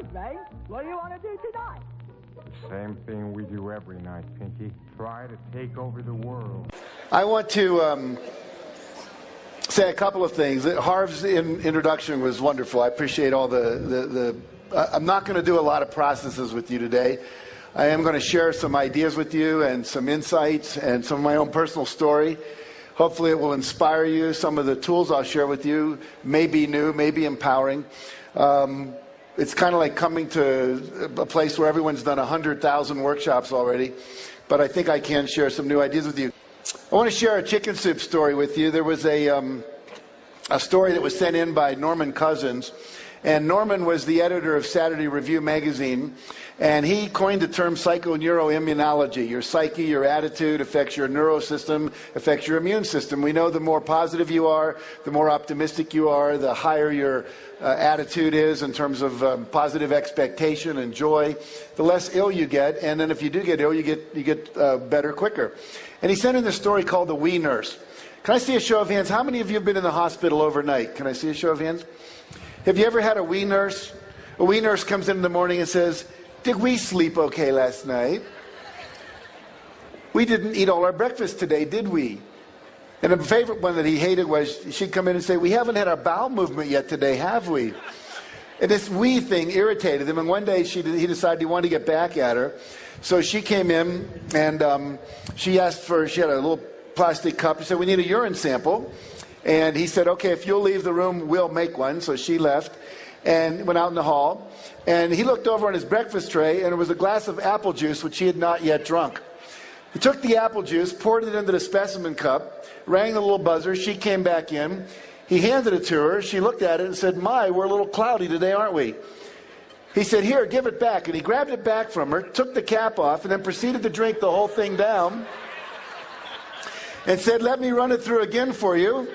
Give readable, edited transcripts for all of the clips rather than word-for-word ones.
me. What do you want to do tonight? Same thing we do every night, Pinky. Try to take over the world. I want to say a couple of things. Harv's introduction was wonderful. I appreciate all I'm not going to do a lot of processes with you today. I am going to share some ideas with you and some insights and some of my own personal story. Hopefully it will inspire you. Some of the tools I'll share with you may be new, may be empowering. It's kind of like coming to a place where everyone's done 100,000 workshops already. But I think I can share some new ideas with you. I want to share a chicken soup story with you. There was a story that was sent in by Norman Cousins. And Norman was the editor of Saturday Review magazine, and he coined the term psychoneuroimmunology. Your psyche, your attitude affects your neurosystem, affects your immune system. We know the more positive you are, the more optimistic you are, the higher your attitude is in terms of positive expectation and joy, the less ill you get. And then if you do get ill, you get better quicker. And he sent in this story called The Wee Nurse. Can I see a show of hands? How many of you have been in the hospital overnight? Can I see a show of hands? Have you ever had a wee nurse? A wee nurse comes in the morning and says, "Did we sleep okay last night? We didn't eat all our breakfast today, did we?" And a favorite one that he hated was she'd come in and say, "We haven't had our bowel movement yet today, have we?" And this wee thing irritated him. And one day he decided he wanted to get back at her. So she came in and she had a little plastic cup. She said, "We need a urine sample." And he said, "Okay, if you'll leave the room, we'll make one." So she left and went out in the hall. And he looked over on his breakfast tray, and it was a glass of apple juice, which he had not yet drunk. He took the apple juice, poured it into the specimen cup, rang the little buzzer. She came back in. He handed it to her. She looked at it and said, "My, we're a little cloudy today, aren't we?" He said, "Here, give it back." And he grabbed it back from her, took the cap off, and then proceeded to drink the whole thing down and said, "Let me run it through again for you.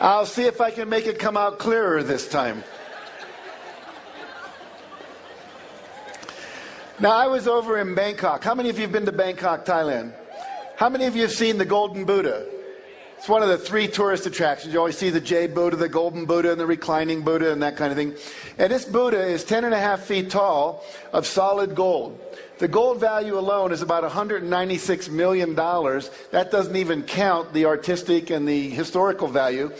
I'll see if I can make it come out clearer this time." Now, I was over in Bangkok. How many of you have been to Bangkok, Thailand? How many of you have seen the Golden Buddha? It's one of the 3 tourist attractions. You always see the Jade Buddha, the Golden Buddha, and the reclining Buddha, and that kind of thing. And this Buddha is 10.5 feet tall of solid gold. The gold value alone is about $196 million. That doesn't even count the artistic and the historical value.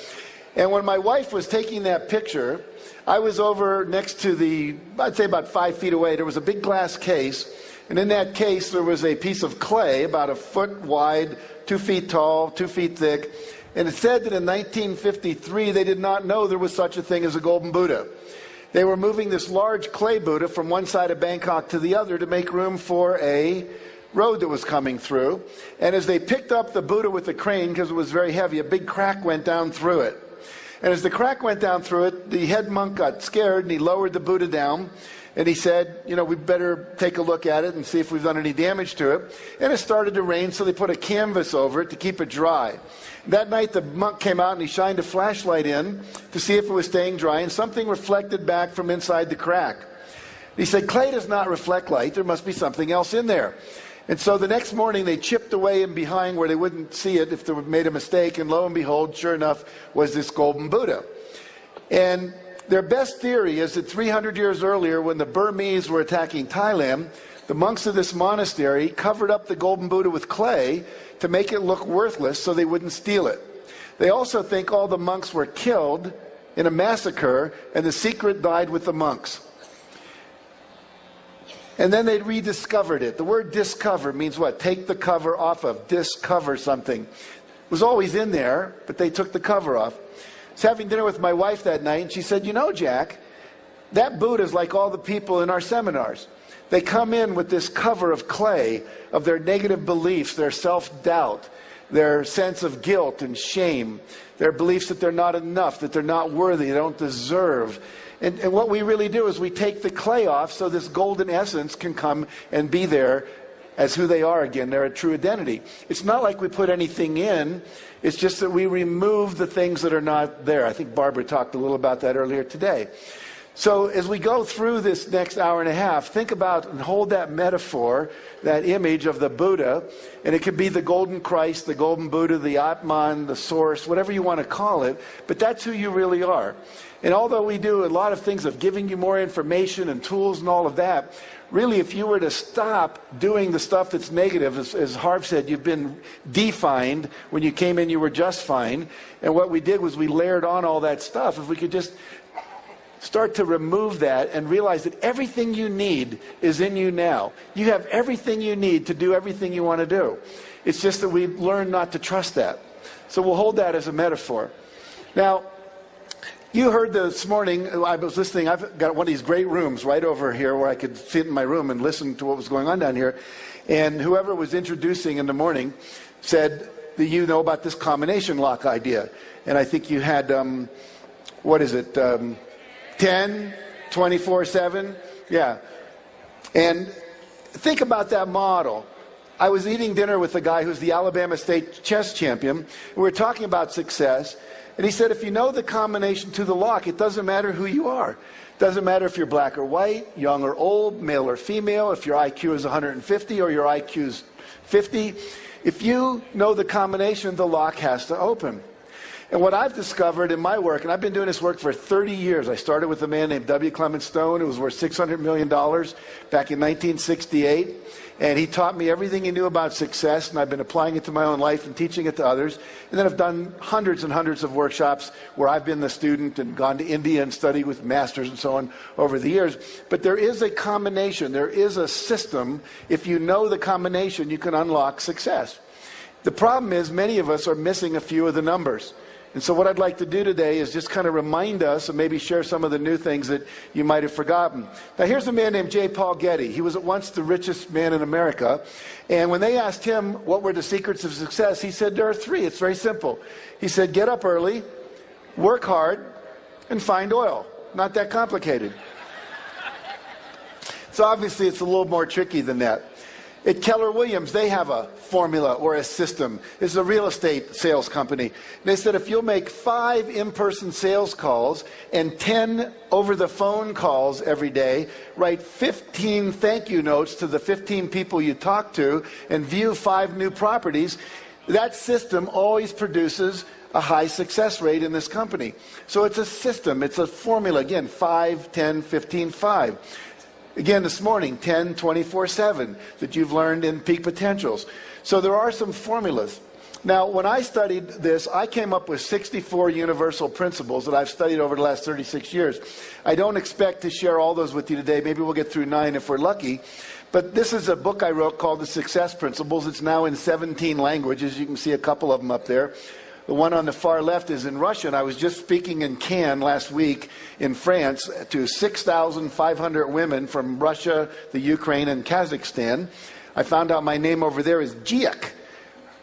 And when my wife was taking that picture, I was over next to I'd say about 5 feet away, there was a big glass case. And in that case, there was a piece of clay about 1 foot wide, 2 feet tall, 2 feet thick. And it said that in 1953, they did not know there was such a thing as a Golden Buddha. They were moving this large clay Buddha from one side of Bangkok to the other to make room for a road that was coming through. And as they picked up the Buddha with the crane, because it was very heavy, a big crack went down through it. And as the crack went down through it, the head monk got scared and he lowered the Buddha down. And he said, "We better take a look at it and see if we've done any damage to it." And it started to rain, so they put a canvas over it to keep it dry. That night, the monk came out and he shined a flashlight in to see if it was staying dry, and something reflected back from inside the crack. He said, "Clay does not reflect light. There must be something else in there." And so the next morning, they chipped away in behind where they wouldn't see it if they made a mistake, and lo and behold, sure enough, was this Golden Buddha. And their best theory is that 300 years earlier, when the Burmese were attacking Thailand, the monks of this monastery covered up the Golden Buddha with clay to make it look worthless so they wouldn't steal it. They also think all the monks were killed in a massacre, and the secret died with the monks. And then they rediscovered it. The word discover means what? Take the cover off of. Discover something. It was always in there, but they took the cover off. I was having dinner with my wife that night, and she said, "Jack, that Buddha is like all the people in our seminars. They come in with this cover of clay of their negative beliefs, their self-doubt, their sense of guilt and shame, their beliefs that they're not enough, that they're not worthy, they don't deserve. And what we really do is we take the clay off so this golden essence can come and be there as who they are again, their true identity. It's not like we put anything in. It's just that we remove the things that are not there. I think Barbara talked a little about that earlier today. So as we go through this next hour and a half, think about and hold that metaphor, that image of the Buddha, and it could be the golden Christ, the golden Buddha, the Atman, the source, whatever you want to call it, but that's who you really are. And although we do a lot of things of giving you more information and tools and all of that, really if you were to stop doing the stuff that's negative, as Harv said, you've been defined. When you came in, you were just fine. And what we did was we layered on all that stuff. If we could just start to remove that and realize that everything you need is in you now. You have everything you need to do everything you want to do. It's just that we learn not to trust that. So we'll hold that as a metaphor. Now, you heard this morning, I was listening, I've got one of these great rooms right over here where I could sit in my room and listen to what was going on down here. And whoever was introducing in the morning said that you know about this combination lock idea. And I think you had, 10, 24/7? Yeah. And think about that model. I was eating dinner with a guy who's the Alabama State chess champion. We were talking about success. And he said, if you know the combination to the lock, it doesn't matter who you are. It doesn't matter if you're black or white, young or old, male or female, if your IQ is 150 or your IQ is 50. If you know the combination, the lock has to open. And what I've discovered in my work, and I've been doing this work for 30 years. I started with a man named W. Clement Stone, who was worth $600 million back in 1968. And he taught me everything he knew about success, and I've been applying it to my own life and teaching it to others. And then I've done hundreds and hundreds of workshops where I've been the student and gone to India and studied with masters and so on over the years. But there is a combination. There is a system. If you know the combination, you can unlock success. The problem is many of us are missing a few of the numbers. And so what I'd like to do today is just kind of remind us and maybe share some of the new things that you might have forgotten. Now, here's a man named J. Paul Getty. He was at once the richest man in America. And when they asked him what were the secrets of success, he said there are three. It's very simple. He said, get up early, work hard, and find oil. Not that complicated. So obviously it's a little more tricky than that. At Keller Williams, they have a formula or a system. It's a real estate sales company. And they said if you'll make 5 in-person sales calls and 10 over-the-phone calls every day, write 15 thank you notes to the 15 people you talk to, and view 5 new properties, that system always produces a high success rate in this company. So it's a system. It's a formula. Again, 5, 10, 15, 5. Again, this morning, 10, 24/7 that you've learned in Peak Potentials. So there are some formulas. Now, when I studied this, I came up with 64 universal principles that I've studied over the last 36 years. I don't expect to share all those with you today. Maybe we'll get through 9 if we're lucky. But this is a book I wrote called The Success Principles. It's now in 17 languages. You can see a couple of them up there. The one on the far left is in Russian. I was just speaking in Cannes last week in France to 6,500 women from Russia, the Ukraine, and Kazakhstan. I found out my name over there is Giek.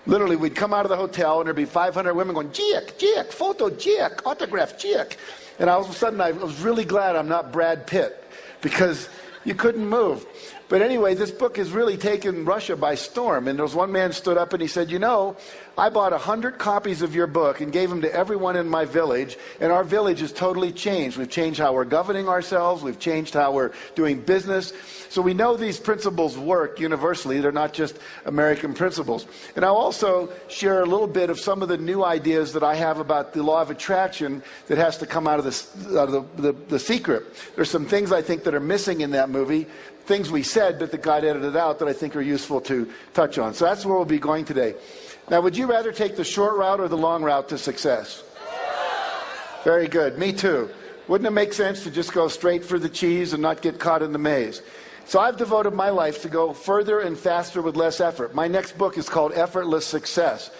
Literally, we'd come out of the hotel and there'd be 500 women going, Giek, Giek, photo, Giek, autograph, Giek. And all of a sudden, I was really glad I'm not Brad Pitt because you couldn't move. But anyway, this book has really taken Russia by storm. And there was one man stood up and he said, you know, I bought 100 copies of your book and gave them to everyone in my village, and our village has totally changed. We've changed how we're governing ourselves. We've changed how we're doing business. So we know these principles work universally. They're not just American principles. And I'll also share a little bit of some of the new ideas that I have about the law of attraction that has to come out of the secret. There's some things I think that are missing in that movie, things we said but that got edited out that I think are useful to touch on. So that's where we'll be going today. Now, would you rather take the short route or the long route to success? Very good. Me too. Wouldn't it make sense to just go straight for the cheese and not get caught in the maze? So I've devoted my life to go further and faster with less effort. My next book is called Effortless Success.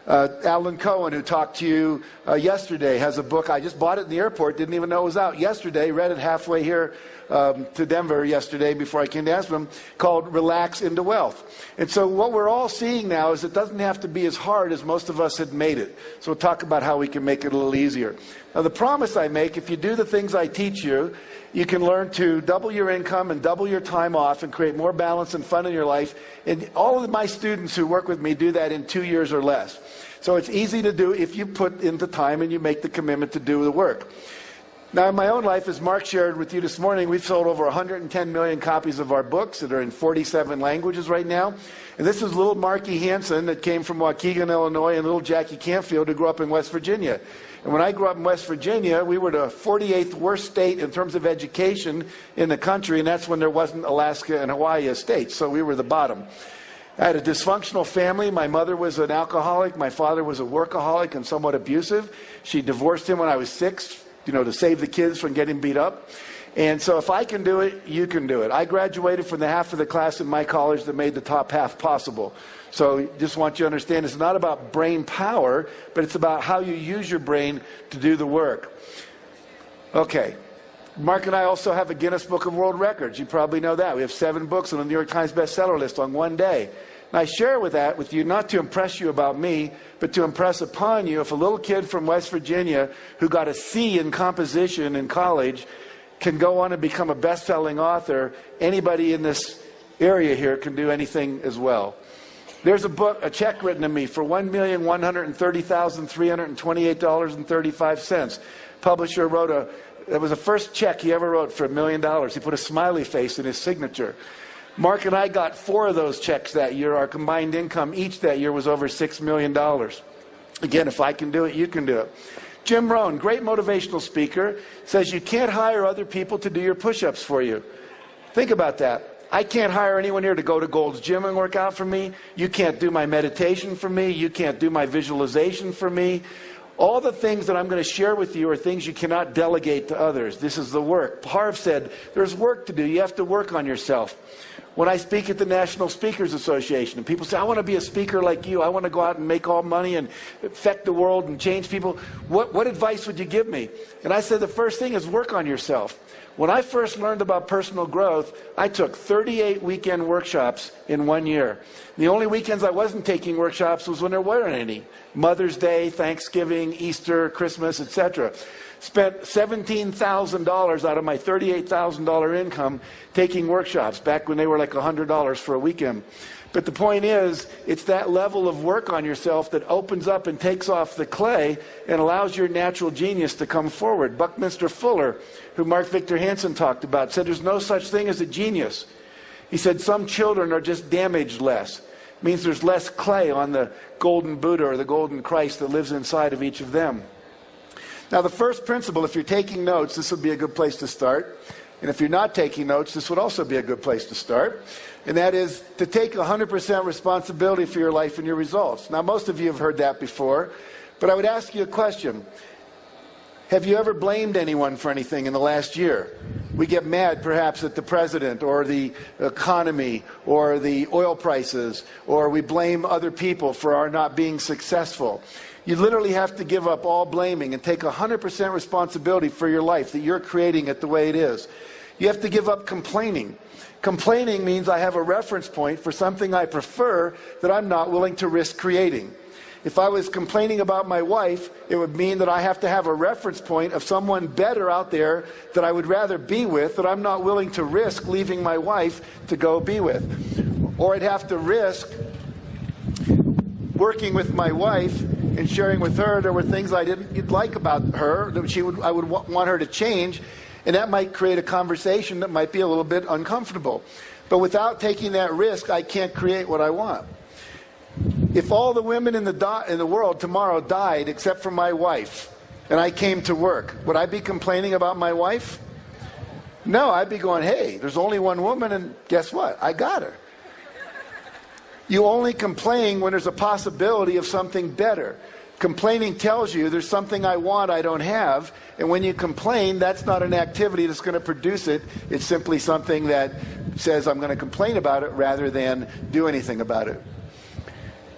Alan Cohen, who talked to you yesterday, has a book. I just bought it in the airport, didn't even know it was out yesterday, read it halfway here to Denver yesterday before I came to Aspen, called Relax into Wealth. And so what we're all seeing now is it doesn't have to be as hard as most of us had made it. So we'll talk about how we can make it a little easier. Now, the promise I make, if you do the things I teach you, you can learn to double your income and double your time off and create more balance and fun in your life. And all of my students who work with me do that in 2 years or less. So it's easy to do if you put in the time and you make the commitment to do the work. Now, in my own life, as Mark shared with you this morning, we've sold over 110 million copies of our books that are in 47 languages right now. And this is little Marky Hansen that came from Waukegan, Illinois, and little Jackie Canfield who grew up in West Virginia. And when I grew up in West Virginia, we were the 48th worst state in terms of education in the country, and that's when there wasn't Alaska and Hawaii as states, so we were the bottom. I had a dysfunctional family. My mother was an alcoholic. My father was a workaholic and somewhat abusive. She divorced him when I was 6. To save the kids from getting beat up. And so if I can do it, you can do it. I graduated from the half of the class in my college that made the top half possible. So just want you to understand, it's not about brain power, but it's about how you use your brain to do the work. Okay. Mark and I also have a Guinness Book of World Records. You probably know that. We have 7 books on the New York Times bestseller list on one day. And I share that with you not to impress you about me, but to impress upon you if a little kid from West Virginia who got a C in composition in college can go on and become a best-selling author, anybody in this area here can do anything as well. There's a check written to me for $1,130,328.35. Publisher wrote that was the first check he ever wrote for $1 million. He put a smiley face in his signature. Mark and I got 4 of those checks that year. Our combined income each that year was over $6 million. Again, if I can do it, you can do it. Jim Rohn, great motivational speaker, says you can't hire other people to do your push-ups for you. Think about that. I can't hire anyone here to go to Gold's Gym and work out for me. You can't do my meditation for me. You can't do my visualization for me. All the things that I'm going to share with you are things you cannot delegate to others. This is the work. Harv said, there's work to do. You have to work on yourself. When I speak at the National Speakers Association, and people say, I want to be a speaker like you. I want to go out and make all money and affect the world and change people. What advice would you give me? And I said, the first thing is work on yourself. When I first learned about personal growth, I took 38 weekend workshops in 1 year. The only weekends I wasn't taking workshops was when there weren't any. Mother's Day, Thanksgiving, Easter, Christmas, etc. Spent $17,000 out of my $38,000 income taking workshops back when they were like $100 for a weekend. But the point is, it's that level of work on yourself that opens up and takes off the clay and allows your natural genius to come forward. Buckminster Fuller, who Mark Victor Hansen talked about, said there's no such thing as a genius. He said some children are just damaged less. It means there's less clay on the golden Buddha or the golden Christ that lives inside of each of them. Now, the first principle, if you're taking notes, this would be a good place to start. And if you're not taking notes, this would also be a good place to start. And that is to take 100% responsibility for your life and your results. Now, most of you have heard that before, but I would ask you a question. Have you ever blamed anyone for anything in the last year? We get mad perhaps at the president or the economy or the oil prices, or we blame other people for our not being successful. You literally have to give up all blaming and take 100% responsibility for your life, that you're creating it the way it is. You have to give up complaining. Complaining means I have a reference point for something I prefer that I'm not willing to risk creating. If I was complaining about my wife, it would mean that I have to have a reference point of someone better out there that I would rather be with, that I'm not willing to risk leaving my wife to go be with. Or I'd have to risk working with my wife and sharing with her there were things I didn't like about her that I would want her to change, and that might create a conversation that might be a little bit uncomfortable. But without taking that risk, I can't create what I want. If all the women in the world tomorrow died except for my wife, and I came to work, would I be complaining about my wife? No, I'd be going, hey, there's only one woman, and guess what? I got her. You only complain when there's a possibility of something better. Complaining tells you there's something I want I don't have, and when you complain, that's not an activity that's going to produce it. It's simply something that says I'm going to complain about it rather than do anything about it.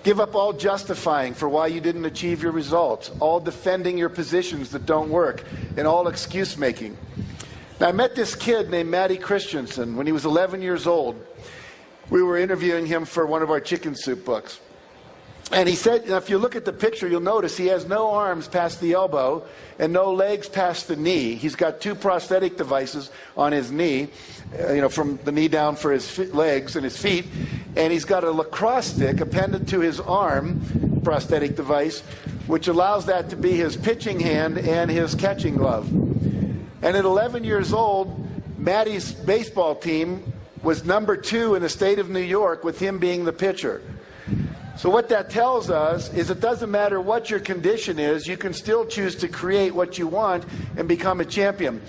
Give up all justifying for why you didn't achieve your results, all defending your positions that don't work, and all excuse making. Now, I met this kid named Matty Christensen when he was 11 years old. We were interviewing him for one of our chicken soup books. And he said, if you look at the picture, you'll notice he has no arms past the elbow and no legs past the knee. He's got 2 prosthetic devices on his knee, from the knee down for his legs and his feet. And he's got a lacrosse stick appended to his arm, prosthetic device, which allows that to be his pitching hand and his catching glove. And at 11 years old, Maddie's baseball team was number 2 in the state of New York, with him being the pitcher. So what that tells us is it doesn't matter what your condition is, you can still choose to create what you want and become a champion.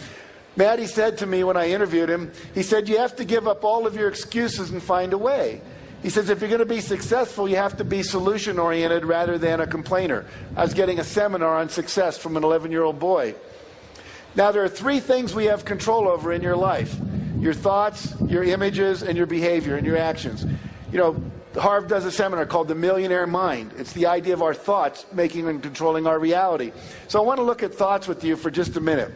Maddie said to me when I interviewed him, he said, you have to give up all of your excuses and find a way. He says, if you're going to be successful, you have to be solution-oriented rather than a complainer. I was getting a seminar on success from an 11-year-old boy. Now, there are 3 things we have control over in your life: your thoughts, your images, and your behavior and your actions. You know, Harv does a seminar called The Millionaire Mind. It's the idea of our thoughts making and controlling our reality. So I want to look at thoughts with you for just a minute.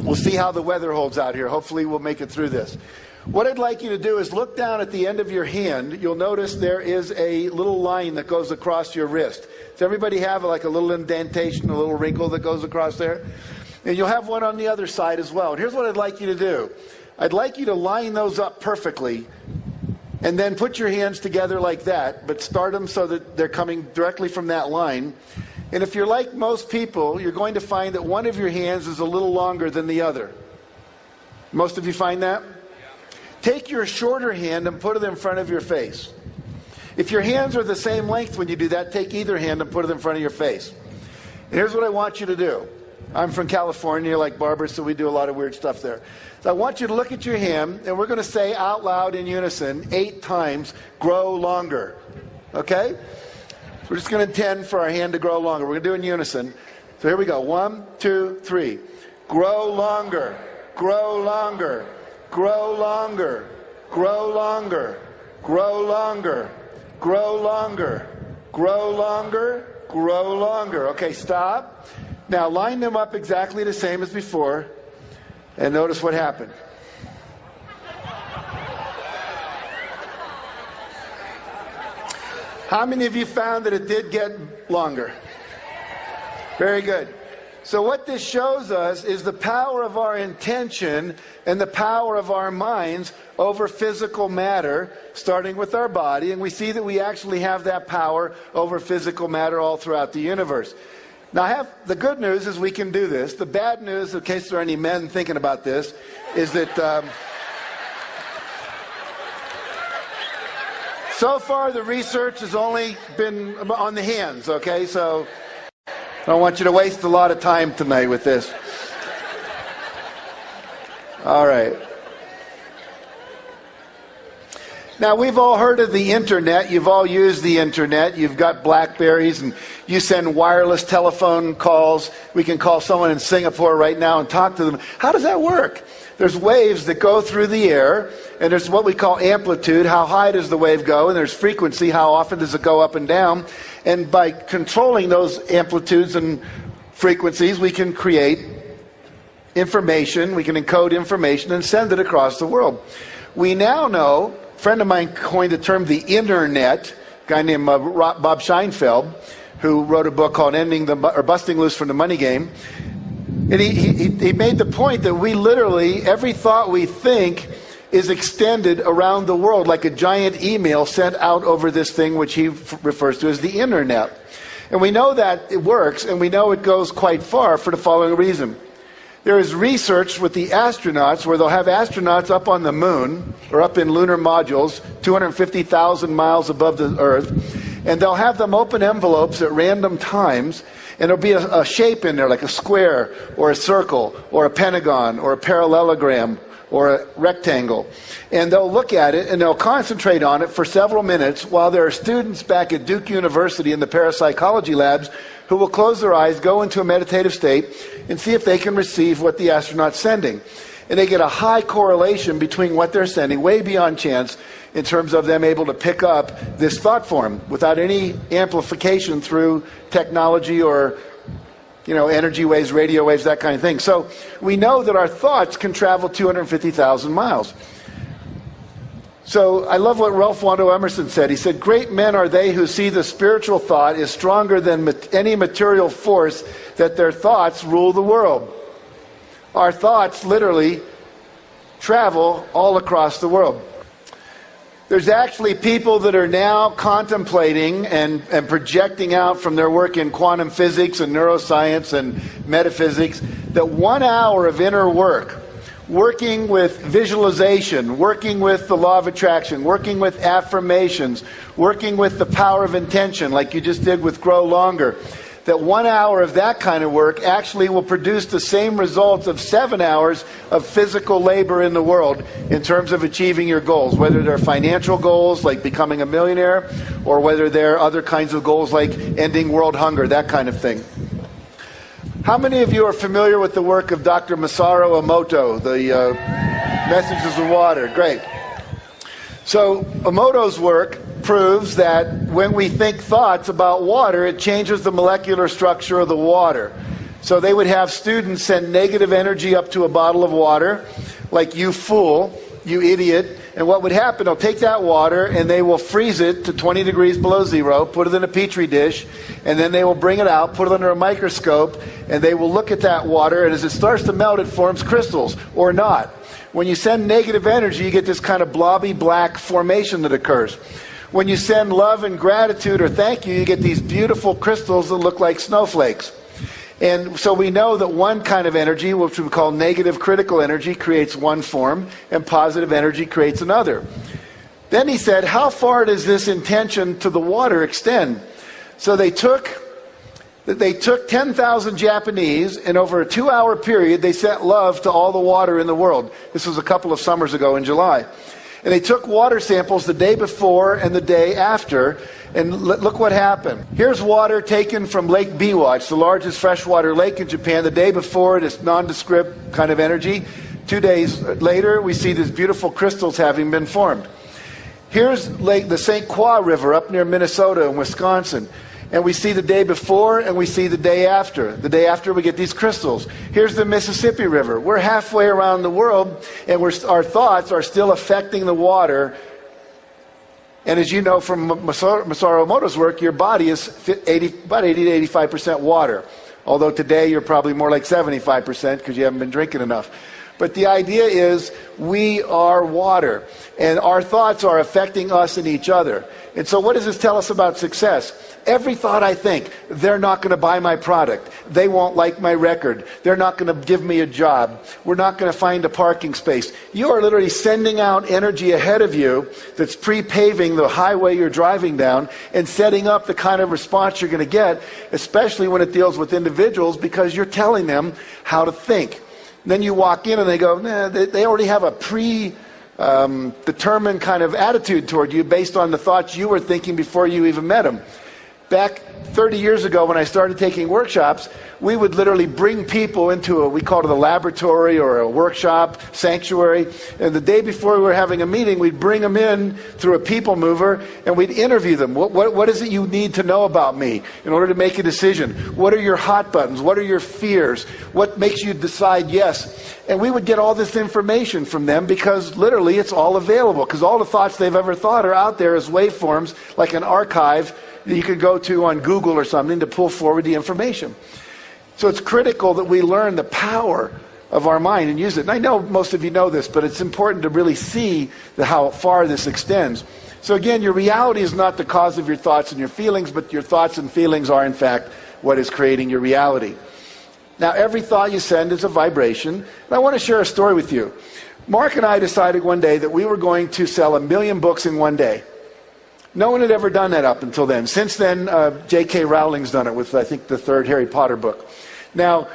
We'll see how the weather holds out here. Hopefully we'll make it through this. What I'd like you to do is look down at the end of your hand. You'll notice there is a little line that goes across your wrist. Does everybody have like a little indentation, a little wrinkle that goes across there? And you'll have one on the other side as well. And here's what I'd like you to do. I'd like you to line those up perfectly, and then put your hands together like that, but start them so that they're coming directly from that line. And if you're like most people, you're going to find that one of your hands is a little longer than the other. Most of you find that? Take your shorter hand and put it in front of your face. If your hands are the same length when you do that, take either hand and put it in front of your face. And here's what I want you to do. I'm from California, like Barbara, so we do a lot of weird stuff there. So I want you to look at your hand, and we're going to say out loud in unison 8 times, grow longer. Okay? So we're just going to intend for our hand to grow longer. We're going to do it in unison. So here we go. 1, 2, 3. Grow longer. Grow longer. Grow longer. Grow longer. Grow longer. Grow longer. Grow longer. Grow longer. Okay, stop. Now line them up exactly the same as before, and notice what happened. How many of you found that it did get longer? Very good. So what this shows us is the power of our intention and the power of our minds over physical matter, starting with our body. And we see that we actually have that power over physical matter all throughout the universe. Now, the good news is we can do this. The bad news, in case there are any men thinking about this, is that so far the research has only been on the hands, okay? So I don't want you to waste a lot of time tonight with this. All right. Now, we've all heard of the internet. You've all used the internet. You've got Blackberries, and you send wireless telephone calls. We can call someone in Singapore right now and talk to them. How does that work? There's waves that go through the air, and there's what we call amplitude. How high does the wave go? And there's frequency. How often does it go up and down? And by controlling those amplitudes and frequencies, we can create information. We can encode information and send it across the world. We now know, a friend of mine coined the term the internet, a guy named Bob Scheinfeld, who wrote a book called Busting Loose from the Money Game. And he made the point that we literally, every thought we think is extended around the world like a giant email sent out over this thing which he refers to as the internet. And we know that it works, and we know it goes quite far for the following reason. There is research with the astronauts where they'll have astronauts up on the moon or up in lunar modules 250,000 miles above the Earth, and they'll have them open envelopes at random times, and there'll be a shape in there like a square or a circle or a pentagon or a parallelogram or a rectangle. And they'll look at it and they'll concentrate on it for several minutes while there are students back at Duke University in the parapsychology labs who will close their eyes, go into a meditative state, and see if they can receive what the astronaut's sending. And they get a high correlation between what they're sending, way beyond chance, in terms of them able to pick up this thought form without any amplification through technology or energy waves, radio waves, that kind of thing. So we know that our thoughts can travel 250,000 miles. So I love what Ralph Waldo Emerson said. He said, "Great men are they who see the spiritual thought is stronger than any material force, that their thoughts rule the world." Our thoughts literally travel all across the world. There's actually people that are now contemplating and projecting out from their work in quantum physics and neuroscience and metaphysics that 1 hour of inner work, working with visualization, working with the law of attraction, working with affirmations, working with the power of intention like you just did with Grow Longer, that 1 hour of that kind of work actually will produce the same results of 7 hours of physical labor in the world in terms of achieving your goals, whether they're financial goals like becoming a millionaire or whether they're other kinds of goals like ending world hunger, that kind of thing. How many of you are familiar with the work of Dr. Masaru Emoto, the Messages of Water? Great. So Emoto's work proves that when we think thoughts about water, it changes the molecular structure of the water. So they would have students send negative energy up to a bottle of water, like "you fool, you idiot," and what would happen, they'll take that water and they will freeze it to 20 degrees below zero, put it in a petri dish, and then they will bring it out, put it under a microscope, and they will look at that water, and as it starts to melt, it forms crystals, or not. When you send negative energy, you get this kind of blobby black formation that occurs. When you send love and gratitude or thank you, you get these beautiful crystals that look like snowflakes. And so we know that one kind of energy, which we call negative critical energy, creates one form, and positive energy creates another. Then he said, how far does this intention to the water extend? So they took 10,000 Japanese, and over a 2-hour period, they sent love to all the water in the world. This was a couple of summers ago in July. And they took water samples the day before and the day after, and look what happened. Here's water taken from Lake Biwa. It's the largest freshwater lake in Japan. The day before, this nondescript kind of energy. 2 days later, we see these beautiful crystals having been formed. Here's the St. Croix River up near Minnesota and Wisconsin. And we see the day before and we see the day after. The day after we get these crystals. Here's the Mississippi River. We're halfway around the world and our thoughts are still affecting the water. And as you know from Masaru Emoto's work, your body is about 80 to 85% water. Although today you're probably more like 75% because you haven't been drinking enough. But the idea is we are water and our thoughts are affecting us and each other. And so what does this tell us about success? Every thought I think, they're not going to buy my product. They won't like my record. They're not going to give me a job. We're not going to find a parking space. You are literally sending out energy ahead of you that's pre-paving the highway you're driving down and setting up the kind of response you're going to get, especially when it deals with individuals, because you're telling them how to think. Then you walk in and they go, nah, they already have a determined kind of attitude toward you based on the thoughts you were thinking before you even met them. Back 30 years ago when I started taking workshops, we would literally bring people into we called it a laboratory or a workshop, sanctuary. And the day before we were having a meeting, we'd bring them in through a people mover and we'd interview them. What is it you need to know about me in order to make a decision? What are your hot buttons? What are your fears? What makes you decide yes? And we would get all this information from them because literally it's all available. Because all the thoughts they've ever thought are out there as waveforms, like an archive that you could go to on Google or something to pull forward the information. So it's critical that we learn the power of our mind and use it. And I know most of you know this, but it's important to really see how far this extends. So again, your reality is not the cause of your thoughts and your feelings, but your thoughts and feelings are in fact what is creating your reality. Now, every thought you send is a vibration. And I want to share a story with you. Mark and I decided one day that we were going to sell 1 million books in one day. No one had ever done that up until then. Since then, J.K. Rowling's done it with, I think, the 3rd Harry Potter book. Now,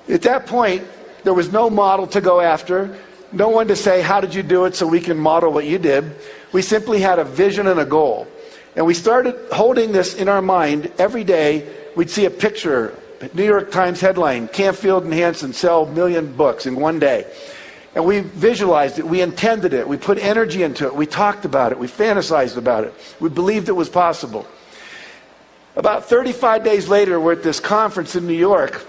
at that point, there was no model to go after, no one to say, how did you do it so we can model what you did. We simply had a vision and a goal. And we started holding this in our mind every day. We'd see a picture, New York Times headline, Canfield and Hansen sell 1 million books in one day. And we visualized it, we intended it, we put energy into it, we talked about it, we fantasized about it, we believed it was possible. About 35 days later, we're at this conference in New York.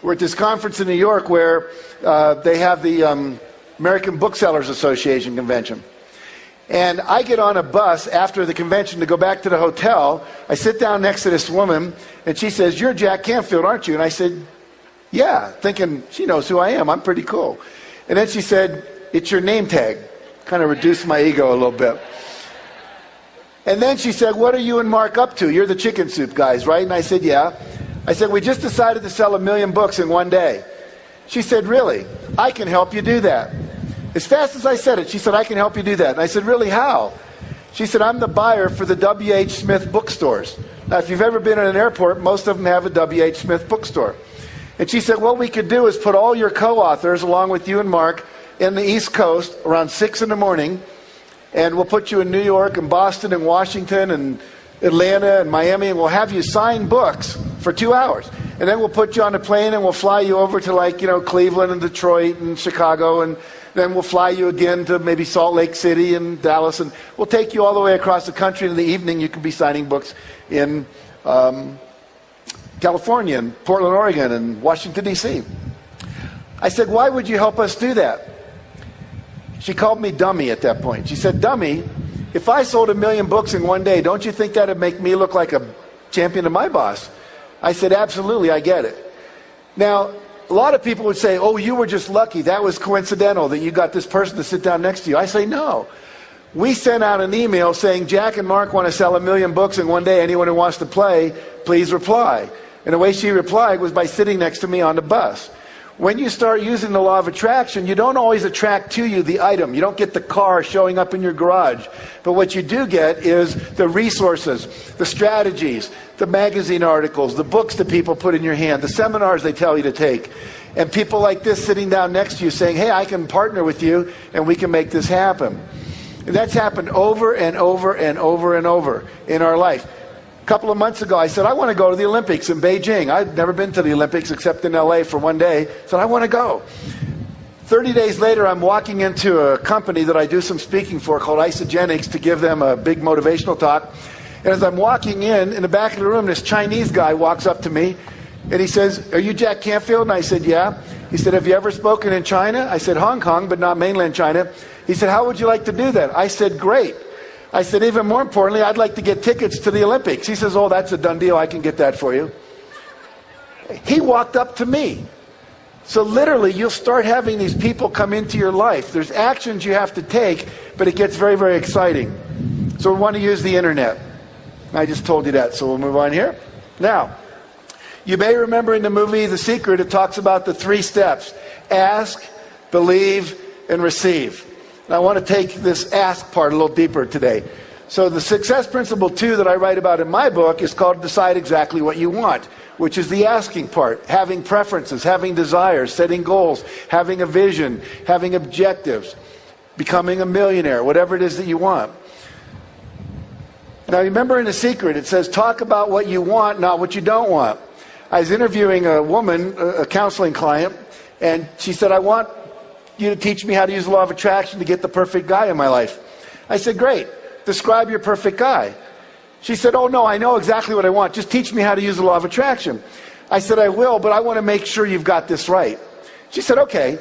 We're at this conference in New York where they have the American Booksellers Association convention. And I get on a bus after the convention to go back to the hotel. I sit down next to this woman, and she says, "You're Jack Canfield, aren't you?" And I said, "Yeah," thinking she knows who I am. I'm pretty cool. And then she said, it's your name tag. Kind of reduced my ego a little bit. And then she said, what are you and Mark up to? You're the Chicken Soup guys, right? And I said, yeah. I said, we just decided to sell 1 million books in one day. She said, really? I can help you do that. As fast as I said it, she said, I can help you do that. And I said, really, how? She said, I'm the buyer for the W.H. Smith bookstores. Now, if you've ever been at an airport, most of them have a W.H. Smith bookstore. And she said, what we could do is put all your co-authors, along with you and Mark, in the East Coast around 6 in the morning, and we'll put you in New York and Boston and Washington and Atlanta and Miami, and we'll have you sign books for 2 hours. And then we'll put you on a plane and we'll fly you over to Cleveland and Detroit and Chicago, and then we'll fly you again to maybe Salt Lake City and Dallas, and we'll take you all the way across the country. In the evening, you can be signing books in California and Portland, Oregon, and Washington, D.C. I said, why would you help us do that? She called me dummy at that point. She said, dummy, if I sold 1 million books in one day, don't you think that would make me look like a champion to my boss? I said, absolutely, I get it. Now, a lot of people would say, oh, you were just lucky. That was coincidental that you got this person to sit down next to you. I say, no. We sent out an email saying, Jack and Mark want to sell 1 million books in one day. Anyone who wants to play, please reply. And the way she replied was by sitting next to me on the bus. When you start using the law of attraction, you don't always attract to you the item. You don't get the car showing up in your garage. But what you do get is the resources, the strategies, the magazine articles, the books that people put in your hand, the seminars they tell you to take, and people like this sitting down next to you saying, hey, I can partner with you and we can make this happen. And that's happened over and over and over and over in our life. A couple of months ago, I said, I want to go to the Olympics in Beijing. I'd never been to the Olympics except in LA for one day. I said, I want to go. 30 days later, I'm walking into a company that I do some speaking for called Isagenix to give them a big motivational talk. And as I'm walking in the back of the room, this Chinese guy walks up to me and he says, are you Jack Canfield? And I said, yeah. He said, have you ever spoken in China? I said, Hong Kong, but not mainland China. He said, how would you like to do that? I said, great. I said, even more importantly, I'd like to get tickets to the Olympics. He says, oh, that's a done deal. I can get that for you. He walked up to me. So literally, you'll start having these people come into your life. There's actions you have to take, but it gets very, very exciting. So we want to use the internet. I just told you that, so we'll move on here. Now, you may remember in the movie The Secret, it talks about the 3 steps. Ask, believe, and receive. And I want to take this ask part a little deeper today. So the success principle 2 that I write about in my book is called Decide Exactly What You Want, which is the asking part. Having preferences, having desires, setting goals, having a vision, having objectives, becoming a millionaire, whatever it is that you want. Now remember in The Secret, it says talk about what you want, not what you don't want. I was interviewing a woman, a counseling client, and she said, I want you to teach me how to use the law of attraction to get the perfect guy in my life. I said, great. Describe your perfect guy. She said, oh no, I know exactly what I want. Just teach me how to use the law of attraction. I said, I will, but I want to make sure you've got this right. She said, okay.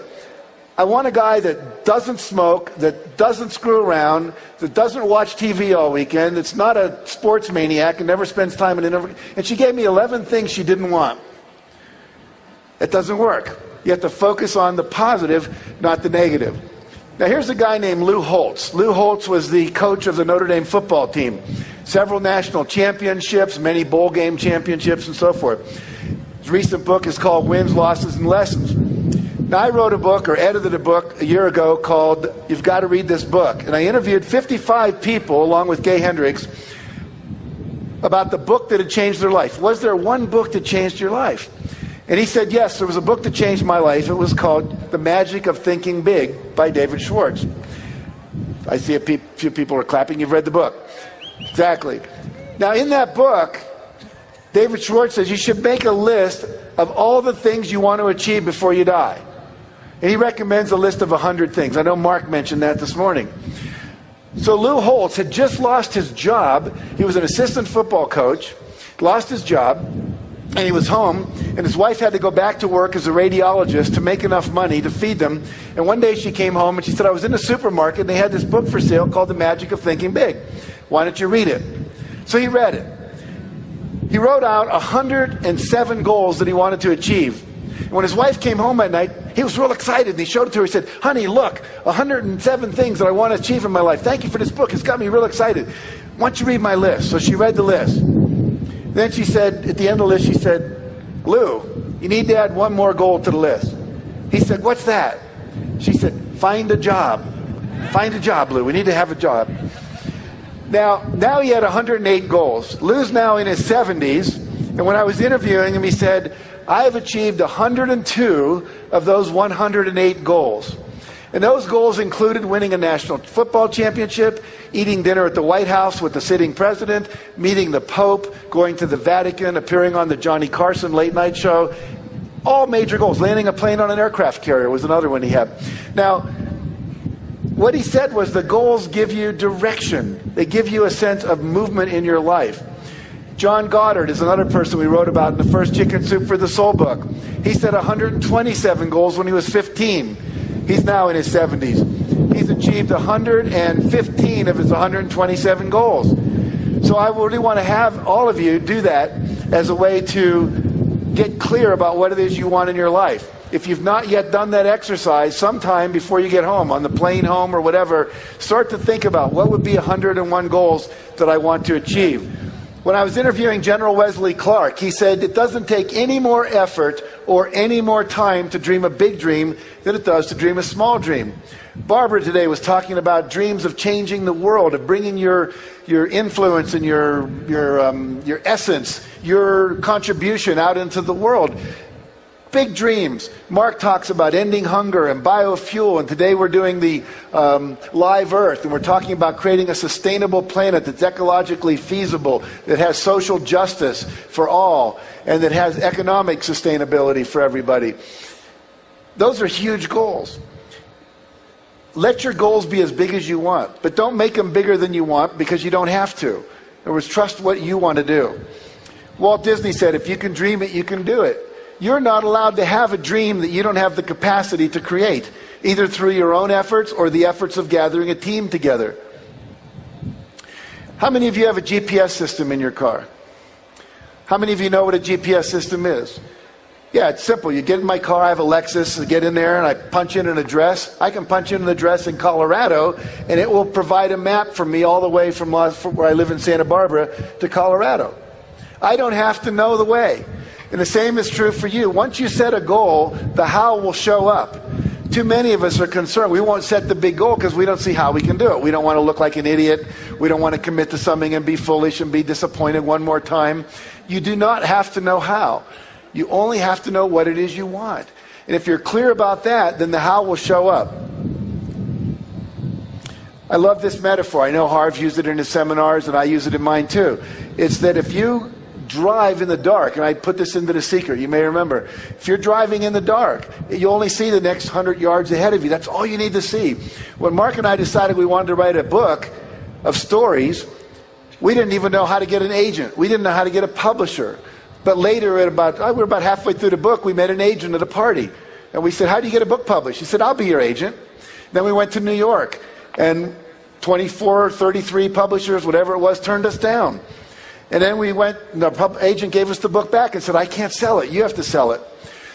I want a guy that doesn't smoke, that doesn't screw around, that doesn't watch TV all weekend, that's not a sports maniac and never spends time in it. And she gave me 11 things she didn't want. It doesn't work. You have to focus on the positive, not the negative. Now here's a guy named Lou Holtz. Lou Holtz was the coach of the Notre Dame football team. Several national championships, many bowl game championships, and so forth. His recent book is called Wins, Losses, and Lessons. Now I wrote a book, or edited a book, a year ago called You've Got to Read This Book. And I interviewed 55 people, along with Gay Hendricks, about the book that had changed their life. Was there one book that changed your life? And he said, yes, there was a book that changed my life. It was called The Magic of Thinking Big by David Schwartz. I see a few people are clapping. You've read the book. Exactly. Now, in that book, David Schwartz says you should make a list of all the things you want to achieve before you die. And he recommends a list of 100 things. I know Mark mentioned that this morning. So Lou Holtz had just lost his job. He was an assistant football coach, lost his job. And he was home, and his wife had to go back to work as a radiologist to make enough money to feed them. And one day she came home and she said, I was in the supermarket and they had this book for sale called The Magic of Thinking Big. Why don't you read it? So he read it. He wrote out 107 goals that he wanted to achieve. And when his wife came home at night, he was real excited, and he showed it to her. He said, honey, look, 107 things that I want to achieve in my life. Thank you for this book. It's got me real excited. Why don't you read my list? So she read the list. Then she said, at the end of the list, she said, Lou, you need to add one more goal to the list. He said, what's that? She said, find a job. Find a job, Lou. We need to have a job. Now he had 108 goals. Lou's now in his 70s, and when I was interviewing him, he said, I have achieved 102 of those 108 goals. And those goals included winning a national football championship, eating dinner at the White House with the sitting president, meeting the Pope, going to the Vatican, appearing on the Johnny Carson late night show. All major goals. Landing a plane on an aircraft carrier was another one he had. Now, what he said was the goals give you direction. They give you a sense of movement in your life. John Goddard is another person we wrote about in the first Chicken Soup for the Soul book. He set 127 goals when he was 15. He's now in his 70s. He's achieved 115 of his 127 goals. So I really want to have all of you do that as a way to get clear about what it is you want in your life. If you've not yet done that exercise, sometime before you get home, on the plane home or whatever, start to think about what would be 101 goals that I want to achieve. When I was interviewing General Wesley Clark, he said it doesn't take any more effort or any more time to dream a big dream than it does to dream a small dream. Barbara today was talking about dreams of changing the world, of bringing your influence and your essence, your contribution out into the world. Big dreams. Mark talks about ending hunger and biofuel, and today we're doing the Live Earth, and we're talking about creating a sustainable planet that's ecologically feasible, that has social justice for all, and that has economic sustainability for everybody. Those are huge goals. Let your goals be as big as you want, but don't make them bigger than you want because you don't have to. In other words, trust what you want to do. Walt Disney said, if you can dream it, you can do it. You're not allowed to have a dream that you don't have the capacity to create, either through your own efforts or the efforts of gathering a team together. How many of you have a GPS system in your car? How many of you know what a GPS system is? Yeah, it's simple. You get in my car, I have a Lexus, I get in there and I punch in an address. I can punch in an address in Colorado and it will provide a map for me all the way from where I live in Santa Barbara to Colorado. I don't have to know the way. And the same is true for you. Once you set a goal, the how will show up. Too many of us are concerned. We won't set the big goal because we don't see how we can do it. We don't want to look like an idiot. We don't want to commit to something and be foolish and be disappointed one more time. You do not have to know how. You only have to know what it is you want. And if you're clear about that, then the how will show up. I love this metaphor. I know Harv used it in his seminars and I use it in mine too. It's that if you drive in the dark, and I put this into The Secret, you may remember, if you're driving in the dark, you only see the next 100 yards ahead of you. That's all you need to see. When Mark and I decided we wanted to write a book of stories, we didn't even know how to get an agent. We didn't know how to get a publisher. But later, we were about halfway through the book, we met an agent at a party. And we said, how do you get a book published? He said, I'll be your agent. Then we went to New York, and 24, 33 publishers, whatever it was, turned us down. And then we went, the agent gave us the book back and said, I can't sell it. You have to sell it.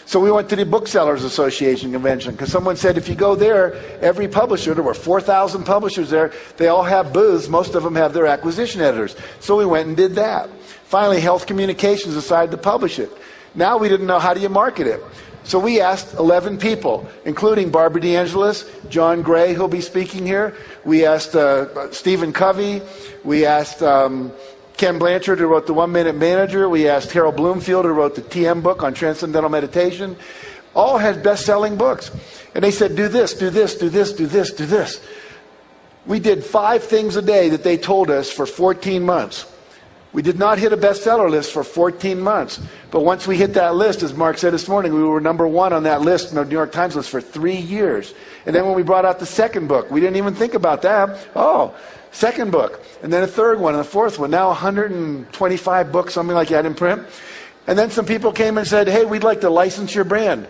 So we went to the Booksellers Association convention because someone said if you go there, every publisher, there were 4,000 publishers there, they all have booths. Most of them have their acquisition editors. So we went and did that. Finally, Health Communications decided to publish it. Now we didn't know how do you market it. So we asked 11 people, including Barbara DeAngelis, John Gray, who'll be speaking here. We asked Stephen Covey. We asked Ken Blanchard, who wrote The 1 Minute Manager. We asked Harold Bloomfield, who wrote the TM book on Transcendental Meditation. All had best-selling books. And they said, do this, do this, do this, do this, do this. We did 5 things a day that they told us for 14 months. We did not hit a bestseller list for 14 months. But once we hit that list, as Mark said this morning, we were number 1 on that list, in the New York Times list, for 3 years. And then when we brought out the second book, we didn't even think about that. Oh, second book. And then a third one and a fourth one. Now 125 books, something like that in print. And then some people came and said, hey, we'd like to license your brand.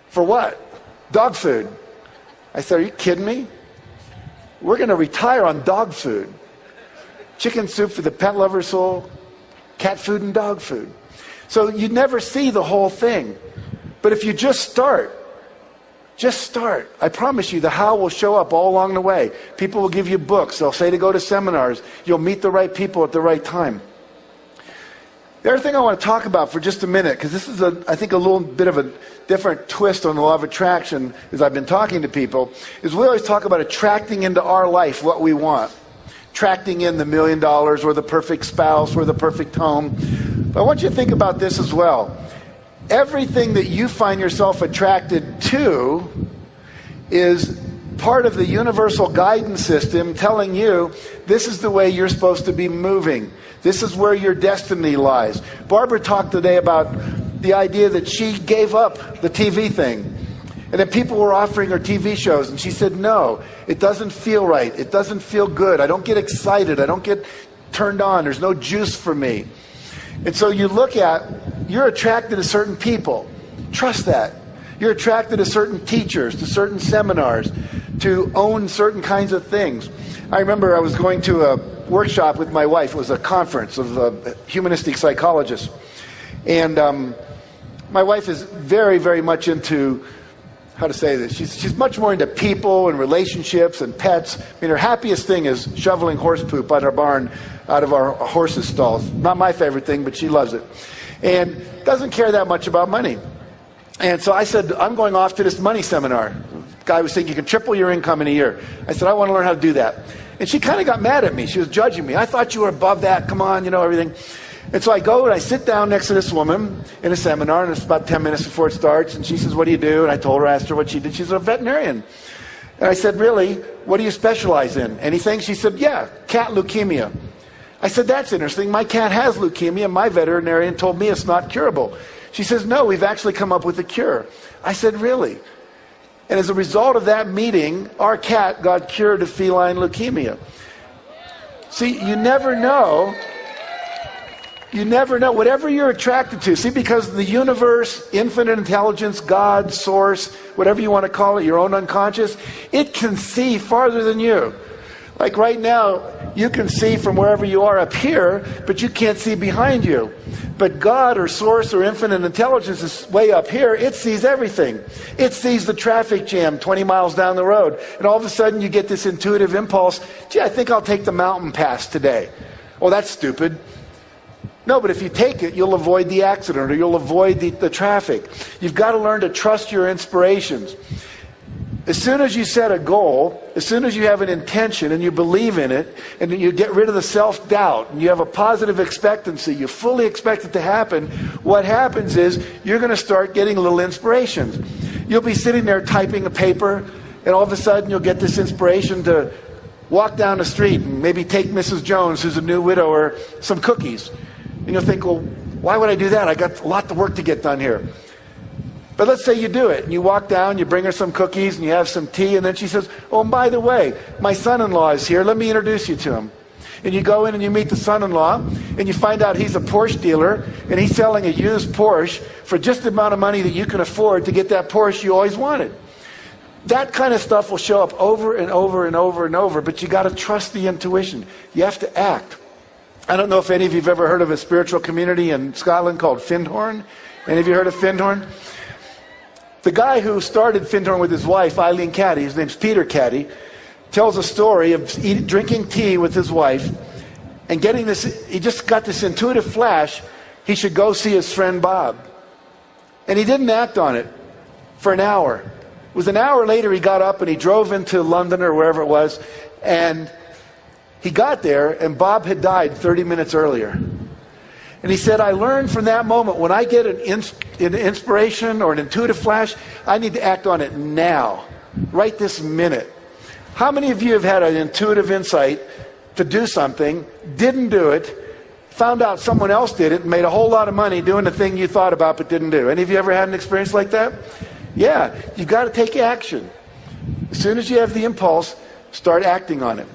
For what? Dog food. I said, are you kidding me? We're going to retire on dog food. Chicken soup for the pet lover's soul, cat food and dog food. So you never see the whole thing. But if you just start, Just start. I promise you, the how will show up all along the way. People will give you books. They'll say to go to seminars. You'll meet the right people at the right time. The other thing I want to talk about for just a minute, because this is, I think, a little bit of a different twist on the law of attraction as I've been talking to people, is we always talk about attracting into our life what we want. Attracting in the $1 million or the perfect spouse or the perfect home. But I want you to think about this as well. Everything that you find yourself attracted to is part of the universal guidance system telling you this is the way you're supposed to be moving. This is where your destiny lies. Barbara talked today about the idea that she gave up the TV thing. And that people were offering her TV shows. And she said, no, it doesn't feel right. It doesn't feel good. I don't get excited. I don't get turned on. There's no juice for me. And so you look at, you're attracted to certain people. Trust that. You're attracted to certain teachers, to certain seminars, to own certain kinds of things. I remember I was going to a workshop with my wife. It was a conference of humanistic psychologists. And my wife is very, very much into, how to say this, she's much more into people and relationships and pets. I mean, her happiest thing is shoveling horse poop out of our barn, out of our horses' stalls. Not my favorite thing, but she loves it. And doesn't care that much about money. And so I said, I'm going off to this money seminar. The guy was saying, you can triple your income in a year. I said, I want to learn how to do that. And she kind of got mad at me. She was judging me. I thought you were above that. Come on, everything. And so I go and I sit down next to this woman in a seminar, and it's about 10 minutes before it starts. And she says, what do you do? And I told her, asked her what she did. She's a veterinarian. And I said, really? What do you specialize in? Anything? She said, yeah, cat leukemia. I said, that's interesting. My cat has leukemia. My veterinarian told me it's not curable. She says, no, we've actually come up with a cure. I said, really? And as a result of that meeting, our cat got cured of feline leukemia. See, you never know. You never know. Whatever you're attracted to. See, because the universe, infinite intelligence, God, source, whatever you want to call it, your own unconscious, it can see farther than you. Like right now, you can see from wherever you are up here, but you can't see behind you. But God or source or infinite intelligence is way up here. It sees everything. It sees the traffic jam 20 miles down the road. And all of a sudden you get this intuitive impulse, gee, I think I'll take the mountain pass today. Oh, that's stupid. No, but if you take it, you'll avoid the accident or you'll avoid the traffic. You've got to learn to trust your inspirations. As soon as you set a goal, as soon as you have an intention and you believe in it, and you get rid of the self-doubt, and you have a positive expectancy, you fully expect it to happen, what happens is you're going to start getting little inspirations. You'll be sitting there typing a paper, and all of a sudden you'll get this inspiration to walk down the street and maybe take Mrs. Jones, who's a new widower, some cookies. And you'll think, well, why would I do that? I got a lot of work to get done here. But let's say you do it, and you walk down, you bring her some cookies, and you have some tea, and then she says, oh, and by the way, my son-in-law is here. Let me introduce you to him. And you go in and you meet the son-in-law, and you find out he's a Porsche dealer, and he's selling a used Porsche for just the amount of money that you can afford to get that Porsche you always wanted. That kind of stuff will show up over and over and over and over, but you got to trust the intuition. You have to act. I don't know if any of you have ever heard of a spiritual community in Scotland called Findhorn. Any of you heard of Findhorn? The guy who started Findhorn with his wife, Eileen Caddy, his name's Peter Caddy, tells a story of drinking tea with his wife and getting this, he just got this intuitive flash, he should go see his friend Bob. And he didn't act on it for an hour. It was an hour later he got up and he drove into London or wherever it was, and he got there and Bob had died 30 minutes earlier. And he said, I learned from that moment, when I get an inspiration or an intuitive flash, I need to act on it now, right this minute. How many of you have had an intuitive insight to do something, didn't do it, found out someone else did it, and made a whole lot of money doing the thing you thought about but didn't do? Any of you ever had an experience like that? Yeah, you've got to take action. As soon as you have the impulse, start acting on it.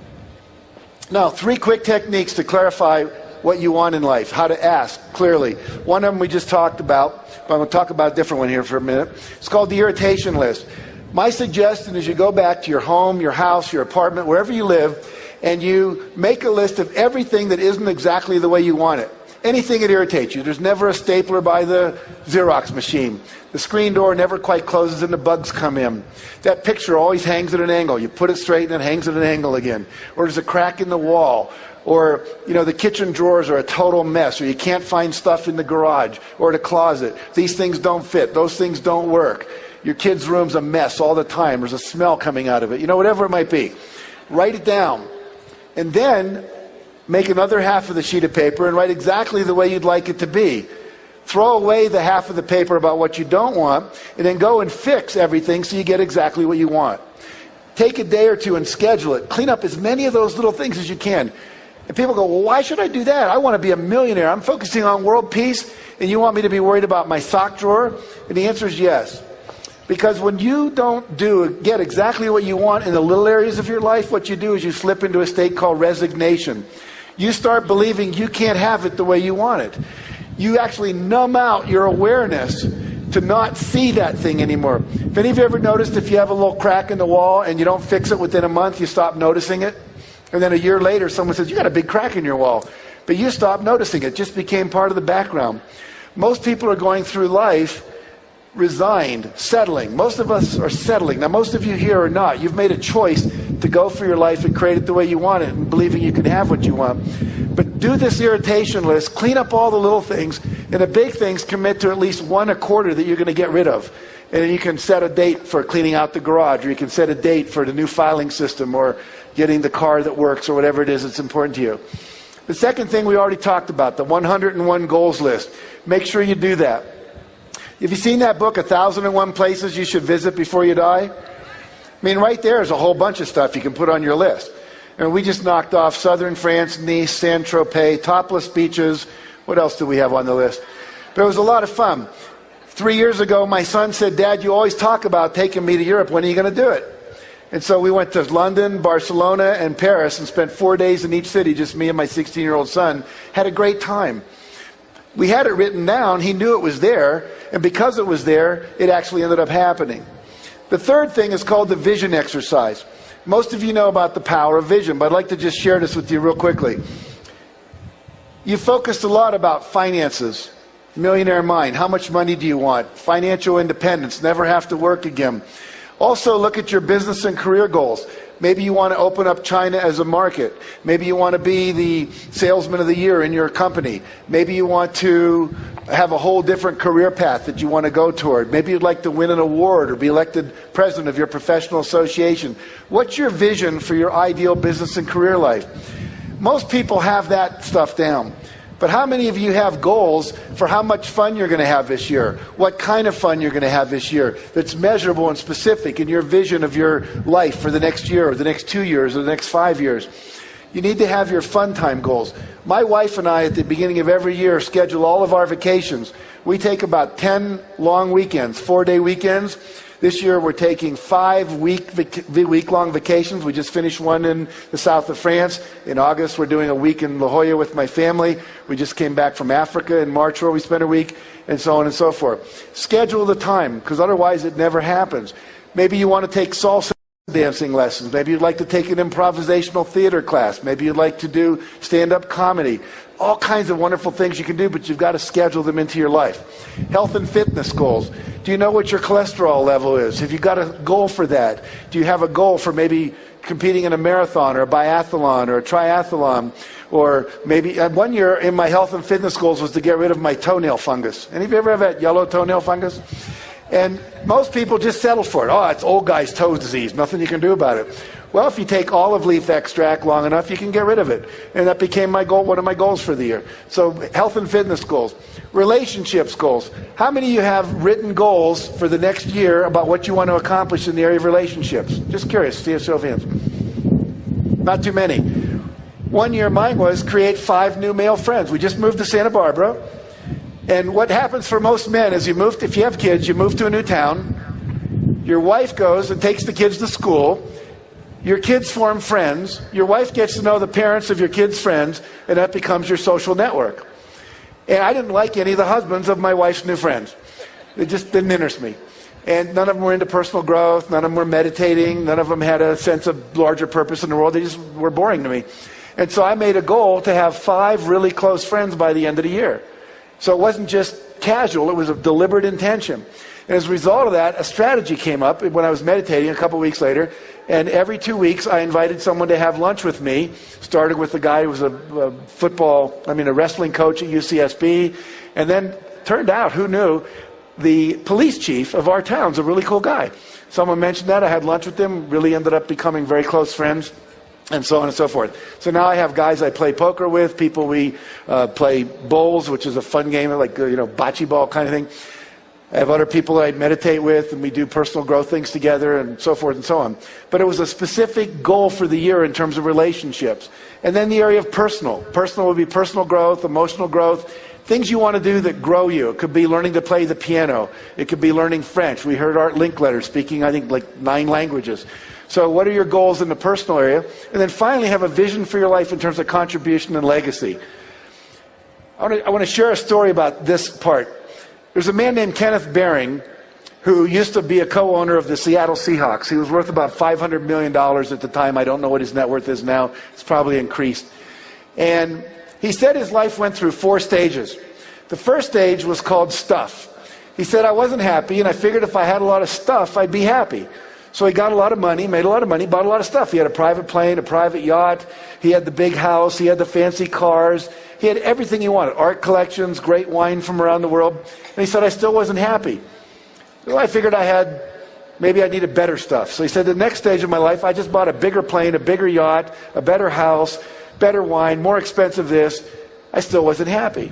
Now, 3 quick techniques to clarify what you want in life, how to ask clearly. One of them we just talked about, but I'm going to talk about a different one here for a minute. It's called the irritation list. My suggestion is you go back to your home, your house, your apartment, wherever you live, and you make a list of everything that isn't exactly the way you want it. anything that irritates you. There's never a stapler by the Xerox machine. The screen door never quite closes and the bugs come in. That picture always hangs at an angle. You put it straight and it hangs at an angle again. Or there's a crack in the wall. Or, the kitchen drawers are a total mess. Or you can't find stuff in the garage or the closet. These things don't fit. Those things don't work. Your kid's room's a mess all the time. There's a smell coming out of it. Whatever it might be. Write it down. And then make another half of the sheet of paper and write exactly the way you'd like it to be. Throw away the half of the paper about what you don't want, and then go and fix everything so you get exactly what you want. Take a day or two and schedule it. Clean up as many of those little things as you can. And people go, well, why should I do that? I want to be a millionaire. I'm focusing on world peace, and you want me to be worried about my sock drawer? And the answer is yes. Because when you don't get exactly what you want in the little areas of your life, what you do is you slip into a state called resignation. You start believing you can't have it the way you want it. You actually numb out your awareness to not see that thing anymore. Have any of you ever noticed if you have a little crack in the wall and you don't fix it within a month, you stop noticing it? And then a year later, someone says, you got a big crack in your wall. But you stopped noticing it. It just became part of the background. Most people are going through life resigned, settling. Most of us are settling. Now, most of you here are not. You've made a choice to go for your life and create it the way you want it and believing you can have what you want. But do this irritation list, clean up all the little things, and the big things commit to at least one a quarter that you're going to get rid of. And then you can set a date for cleaning out the garage, or you can set a date for the new filing system, or getting the car that works, or whatever it is that's important to you. The second thing we already talked about, the 101 goals list. Make sure you do that. Have you seen that book, 1,001 Places You Should Visit Before You Die? Right there is a whole bunch of stuff you can put on your list. And we just knocked off southern France, Nice, Saint-Tropez, topless beaches. What else do we have on the list? But it was a lot of fun. 3 years ago, my son said, Dad, you always talk about taking me to Europe. When are you going to do it? And so we went to London, Barcelona, and Paris and spent 4 days in each city, just me and my 16-year-old son. Had a great time. We had it written down. He knew it was there. And because it was there, it actually ended up happening. The third thing is called the vision exercise. Most of you know about the power of vision, but I'd like to just share this with you real quickly. You focused a lot about finances, millionaire mind. How much money do you want? Financial independence, never have to work again. Also, look at your business and career goals. Maybe you want to open up China as a market. Maybe you want to be the salesman of the year in your company. Maybe you want to have a whole different career path that you want to go toward. Maybe you'd like to win an award or be elected president of your professional association. What's your vision for your ideal business and career life? Most people have that stuff down. But how many of you have goals for how much fun you're going to have this year? What kind of fun you're going to have this year that's measurable and specific in your vision of your life for the next year or the next 2 years or the next 5 years? You need to have your fun time goals. My wife and I, at the beginning of every year, schedule all of our vacations. We take about 10 long weekends, 4-day weekends. This year we're taking 5 week-long vacations. We just finished one in the south of France. In August we're doing a week in La Jolla with my family. We just came back from Africa in March where we spent a week, and so on and so forth. Schedule the time, because otherwise it never happens. Maybe you want to take salsa dancing lessons. Maybe you'd like to take an improvisational theater class. Maybe you'd like to do stand-up comedy. All kinds of wonderful things you can do, but you've got to schedule them into your life. Health and fitness goals. Do you know what your cholesterol level is? Have you got a goal for that? Do you have a goal for maybe competing in a marathon or a biathlon or a triathlon? Or maybe 1 year in my health and fitness goals was to get rid of my toenail fungus. Any of you ever have that yellow toenail fungus? And most people just settle for it. Oh, it's old guy's toe disease. Nothing you can do about it. Well, if you take olive leaf extract long enough, you can get rid of it. And that became my goal, one of my goals for the year. So health and fitness goals. Relationships goals. How many of you have written goals for the next year about what you want to accomplish in the area of relationships? Just curious. See a show of hands. Not too many. 1 year mine was create 5 new male friends. We just moved to Santa Barbara. And what happens for most men is if you have kids, you move to a new town. Your wife goes and takes the kids to school. Your kids form friends. Your wife gets to know the parents of your kids' friends, and that becomes your social network. And I didn't like any of the husbands of my wife's new friends. It just didn't interest me. And none of them were into personal growth. None of them were meditating. None of them had a sense of larger purpose in the world. They just were boring to me. And so I made a goal to have 5 really close friends by the end of the year. So it wasn't just casual, it was a deliberate intention. And as a result of that, a strategy came up when I was meditating a couple weeks later. And every 2 weeks, I invited someone to have lunch with me. Started with the guy who was a wrestling coach at UCSB. And then turned out, who knew, the police chief of our town's a really cool guy. Someone mentioned that. I had lunch with him. Really ended up becoming very close friends. And so on and so forth. So now I have guys I play poker with, people we play bowls, which is a fun game, like, bocce ball kind of thing. I have other people that I meditate with, and we do personal growth things together, and so forth and so on. But it was a specific goal for the year in terms of relationships. And then the area of personal. Personal would be personal growth, emotional growth, things you want to do that grow you. It could be learning to play the piano. It could be learning French. We heard Art Linkletter speaking, I think, like 9 languages. So what are your goals in the personal area? And then finally, have a vision for your life in terms of contribution and legacy. I want to share a story about this part. There's a man named Kenneth Baring who used to be a co-owner of the Seattle Seahawks. He was worth about $500 million at the time. I don't know what his net worth is now. It's probably increased. And he said his life went through 4 stages. The first stage was called stuff. He said, I wasn't happy, and I figured if I had a lot of stuff, I'd be happy. So he got a lot of money, made a lot of money, bought a lot of stuff. He had a private plane, a private yacht. He had the big house. He had the fancy cars. He had everything he wanted. Art collections, great wine from around the world. And he said, I still wasn't happy. Well, I figured maybe I needed better stuff. So he said, the next stage of my life, I just bought a bigger plane, a bigger yacht, a better house, better wine, more expensive this. I still wasn't happy.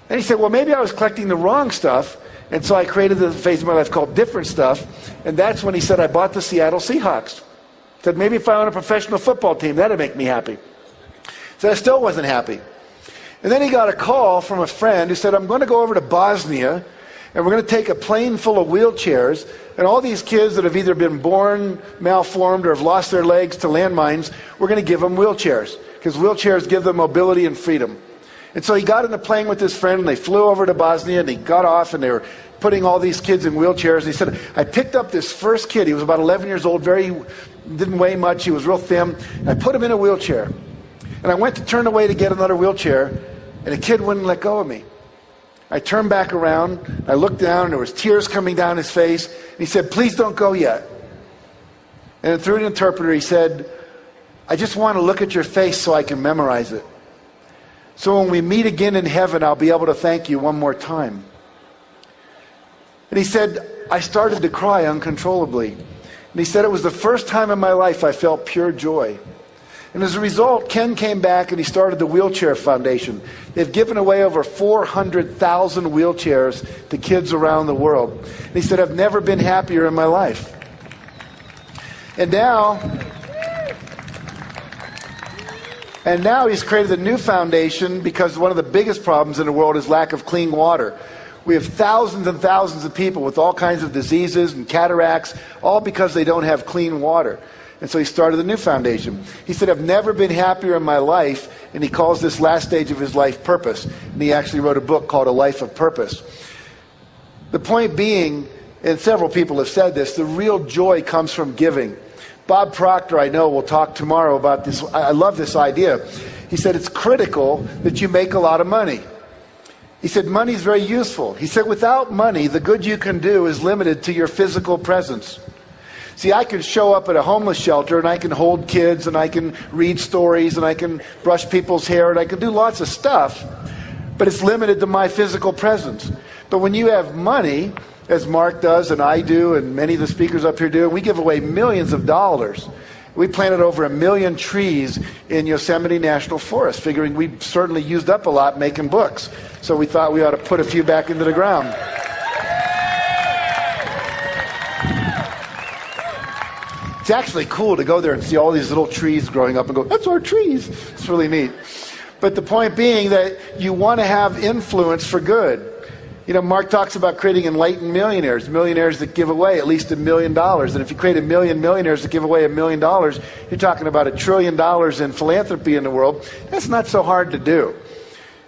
And he said, well, maybe I was collecting the wrong stuff. And so I created the phase of my life called different stuff. And that's when he said, I bought the Seattle Seahawks. He said, maybe if I own a professional football team, that'd make me happy. He said, I still wasn't happy. And then he got a call from a friend who said, I'm going to go over to Bosnia, and we're going to take a plane full of wheelchairs, and all these kids that have either been born malformed or have lost their legs to landmines, we're going to give them wheelchairs, because wheelchairs give them mobility and freedom. And so he got in the plane with his friend, and they flew over to Bosnia, and he got off, and they were putting all these kids in wheelchairs. And he said, I picked up this first kid. He was about 11 years old, didn't weigh much. He was real thin. And I put him in a wheelchair. And I went to turn away to get another wheelchair, and the kid wouldn't let go of me. I turned back around. I looked down, and there was tears coming down his face. And he said, please don't go yet. And through an interpreter, he said, I just want to look at your face so I can memorize it. So when we meet again in heaven, I'll be able to thank you one more time. And he said, I started to cry uncontrollably. And he said, it was the first time in my life I felt pure joy. And as a result, Ken came back and he started the Wheelchair Foundation. They've given away over 400,000 wheelchairs to kids around the world. And he said, I've never been happier in my life. And now he's created a new foundation because one of the biggest problems in the world is lack of clean water. We have thousands and thousands of people with all kinds of diseases and cataracts, all because they don't have clean water. And so he started a new foundation. He said, I've never been happier in my life, and he calls this last stage of his life purpose. And he actually wrote a book called A Life of Purpose. The point being, and several people have said this, the real joy comes from giving. Bob Proctor, I know, will talk tomorrow about this. I love this idea. He said, it's critical that you make a lot of money. He said, money is very useful. He said, without money, the good you can do is limited to your physical presence. See, I can show up at a homeless shelter, and I can hold kids, and I can read stories, and I can brush people's hair, and I can do lots of stuff, but it's limited to my physical presence. But when you have money, as Mark does, and I do, and many of the speakers up here do, we give away millions of dollars. We planted over 1 million trees in Yosemite National Forest, figuring we certainly used up a lot making books. So we thought we ought to put a few back into the ground. It's actually cool to go there and see all these little trees growing up and go, that's our trees. It's really neat. But the point being that you want to have influence for good. You know, Mark talks about creating enlightened millionaires that give away at least $1 million. And if you create 1 million millionaires that give away $1 million, you're talking about $1 trillion in philanthropy in the world. That's not so hard to do.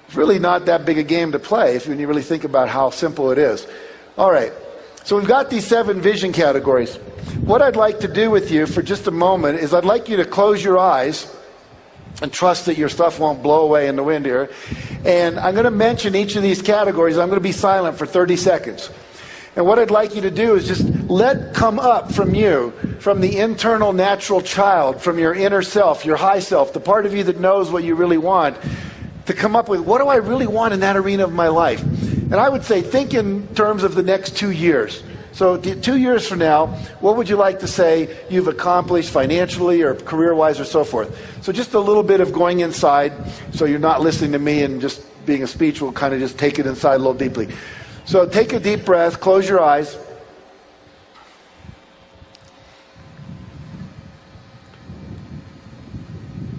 It's really not that big a game to play when you really think about how simple it is. All right. So we've got these 7 vision categories. What I'd like to do with you for just a moment is I'd like you to close your eyes and trust that your stuff won't blow away in the wind here. And I'm going to mention each of these categories. I'm going to be silent for 30 seconds. And what I'd like you to do is just let come up from you, from the internal natural child, from your inner self, your high self, the part of you that knows what you really want, to come up with, what do I really want in that arena of my life? And I would say, think in terms of the next 2 years. So 2 years from now, what would you like to say you've accomplished financially or career-wise or so forth? So just a little bit of going inside, so you're not listening to me and just being a speech. We'll kind of just take it inside a little deeply. So take a deep breath, close your eyes.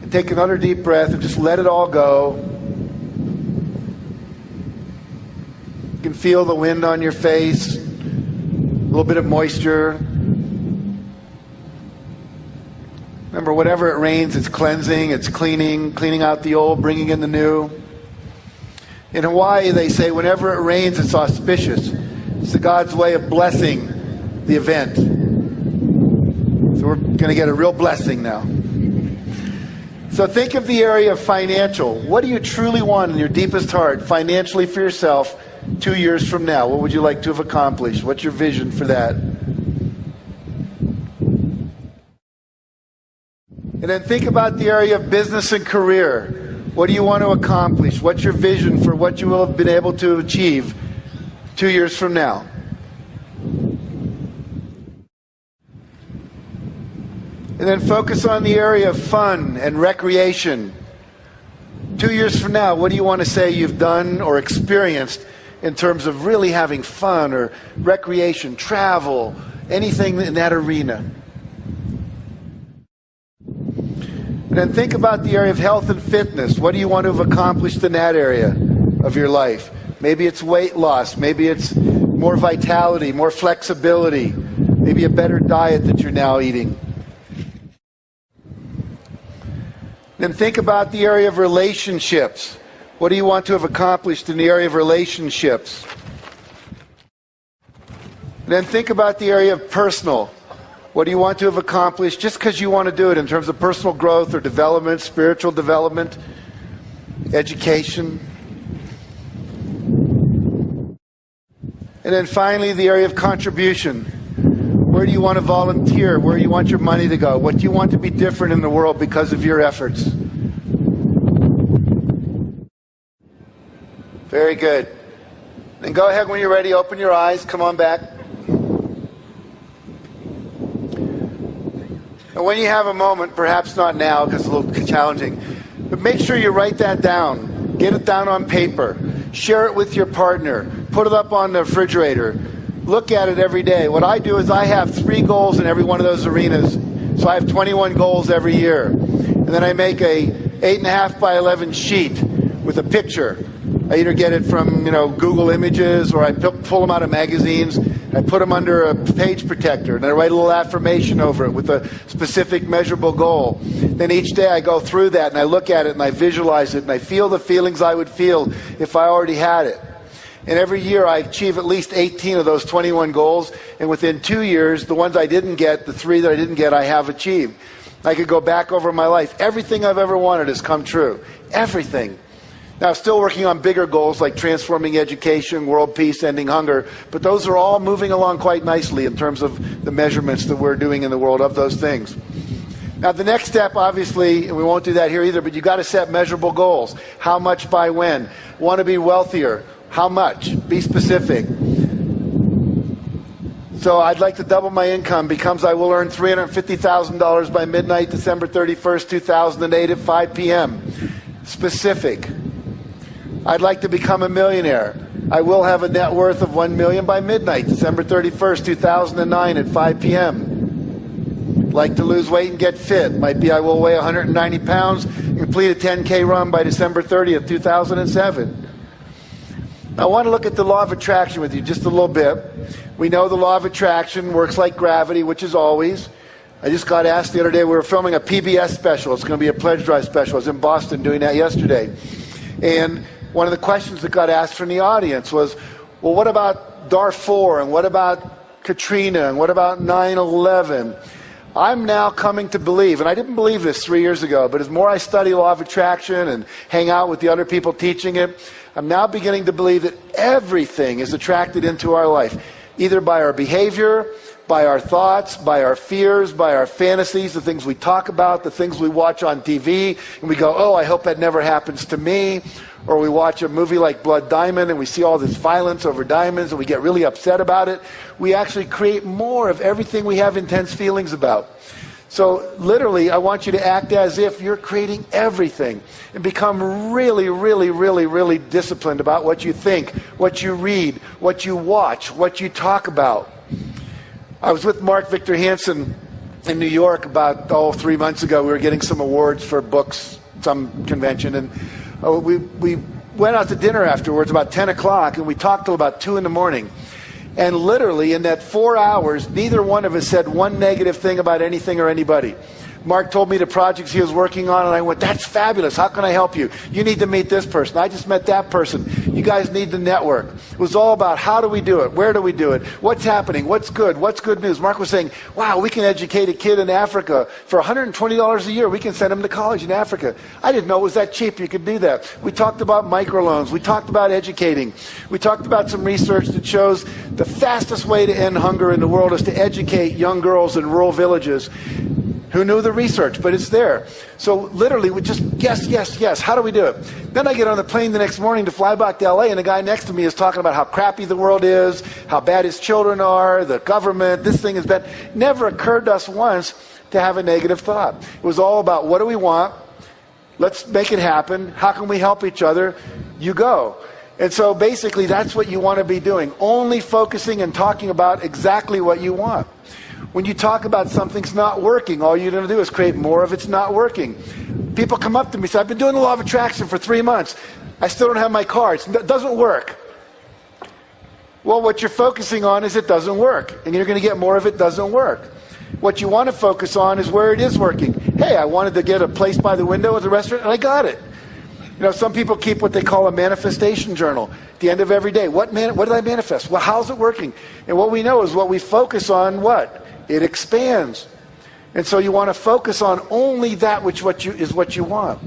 And take another deep breath and just let it all go. You can feel the wind on your face, a little bit of moisture. Remember, whatever it rains, it's cleansing, it's cleaning out the old, bringing in the new. In Hawaii, they say whenever it rains, it's auspicious. It's the God's way of blessing the event. So we're going to get a real blessing now. So think of the area of financial. What do you truly want in your deepest heart, financially for yourself, 2 years from now? What would you like to have accomplished? What's your vision for that? And then think about the area of business and career. What do you want to accomplish? What's your vision for what you will have been able to achieve 2 years from now? And then focus on the area of fun and recreation. 2 years from now, what do you want to say you've done or experienced in terms of really having fun or recreation, travel, anything in that arena? And then think about the area of health and fitness. What do you want to have accomplished in that area of your life? Maybe it's weight loss. Maybe it's more vitality, more flexibility. Maybe a better diet that you're now eating. Then think about the area of relationships. What do you want to have accomplished in the area of relationships? And then think about the area of personal. What do you want to have accomplished just because you want to do it in terms of personal growth or development, spiritual development, education? And then finally, the area of contribution. Where do you want to volunteer? Where do you want your money to go? What do you want to be different in the world because of your efforts? Very good. Then go ahead when you're ready. Open your eyes. Come on back. And when you have a moment, perhaps not now because it's a little challenging, but make sure you write that down. Get it down on paper. Share it with your partner. Put it up on the refrigerator. Look at it every day. What I do is I have 3 goals in every one of those arenas. So I have 21 goals every year. And then I make a 8.5 by 11 sheet with a picture. I either get it from, Google Images, or I pull them out of magazines. I put them under a page protector, and I write a little affirmation over it with a specific measurable goal. Then each day I go through that, and I look at it, and I visualize it, and I feel the feelings I would feel if I already had it. And every year I achieve at least 18 of those 21 goals, and within 2 years, the ones I didn't get, the 3 that I didn't get, I have achieved. I could go back over my life. Everything I've ever wanted has come true. Everything. Now, I'm still working on bigger goals like transforming education, world peace, ending hunger, but those are all moving along quite nicely in terms of the measurements that we're doing in the world of those things. Now, the next step, obviously, and we won't do that here either, but you've got to set measurable goals. How much by when? Want to be wealthier? How much? Be specific. So I'd like to double my income because I will earn $350,000 by midnight, December 31st, 2008 at 5 p.m. Specific. I'd like to become a millionaire. I will have a net worth of $1 million by midnight, December 31st, 2009 at 5 p.m. Like to lose weight and get fit. Might be I will weigh 190 pounds and complete a 10K run by December 30th, 2007. I want to look at the law of attraction with you just a little bit. We know the law of attraction works like gravity, which is always. I just got asked the other day, we were filming a PBS special. It's going to be a pledge drive special. I was in Boston doing that yesterday. And one of the questions that got asked from the audience was, well, what about Darfur, and what about Katrina, and what about 9/11? I'm now coming to believe, and I didn't believe this 3 years ago, but as more I study law of attraction and hang out with the other people teaching it, I'm now beginning to believe that everything is attracted into our life, either by our behavior, by our thoughts, by our fears, by our fantasies, the things we talk about, the things we watch on TV, and we go, oh, I hope that never happens to me. Or we watch a movie like Blood Diamond and we see all this violence over diamonds and we get really upset about it. We actually create more of everything we have intense feelings about. So literally, I want you to act as if you're creating everything and become really, really, really, really disciplined about what you think, what you read, what you watch, what you talk about. I was with Mark Victor Hansen in New York about 3 months ago. We were getting some awards for books, some convention, and we went out to dinner afterwards about 10 o'clock, and we talked till about 2 in the morning. And literally, in that 4 hours, neither one of us said one negative thing about anything or anybody. Mark told me the projects he was working on, and I went, that's fabulous. How can I help you? You need to meet this person. I just met that person. You guys need to network. It was all about how do we do it? Where do we do it? What's happening? What's good? What's good news? Mark was saying, wow, we can educate a kid in Africa for $120 a year. We can send him to college in Africa. I didn't know it was that cheap. You could do that. We talked about microloans. We talked about educating. We talked about some research that shows the fastest way to end hunger in the world is to educate young girls in rural villages. Who knew the research? But it's there. So literally, we just yes. How do we do it? Then I get on the plane the next morning to fly back to LA, and the guy next to me is talking about how crappy the world is, how bad his children are, the government, this thing is bad. Never occurred to us once to have a negative thought. It was all about what do we want? Let's make it happen. How can we help each other? You go. And so basically, that's what you want to be doing. Only focusing and talking about exactly what you want. When you talk about something's not working, all you're going to do is create more of it's not working. People come up to me and say, I've been doing the law of attraction for 3 months. I still don't have my car. It doesn't work. Well, what you're focusing on is it doesn't work. And you're going to get more of it doesn't work. What you want to focus on is where it is working. Hey, I wanted to get a place by the window at the restaurant, and I got it. You know, some people keep what they call a manifestation journal. At the end of every day, what did I manifest? Well, how's it working? And what we know is what we focus on, what? It expands. And so you want to focus on only that which is what you want.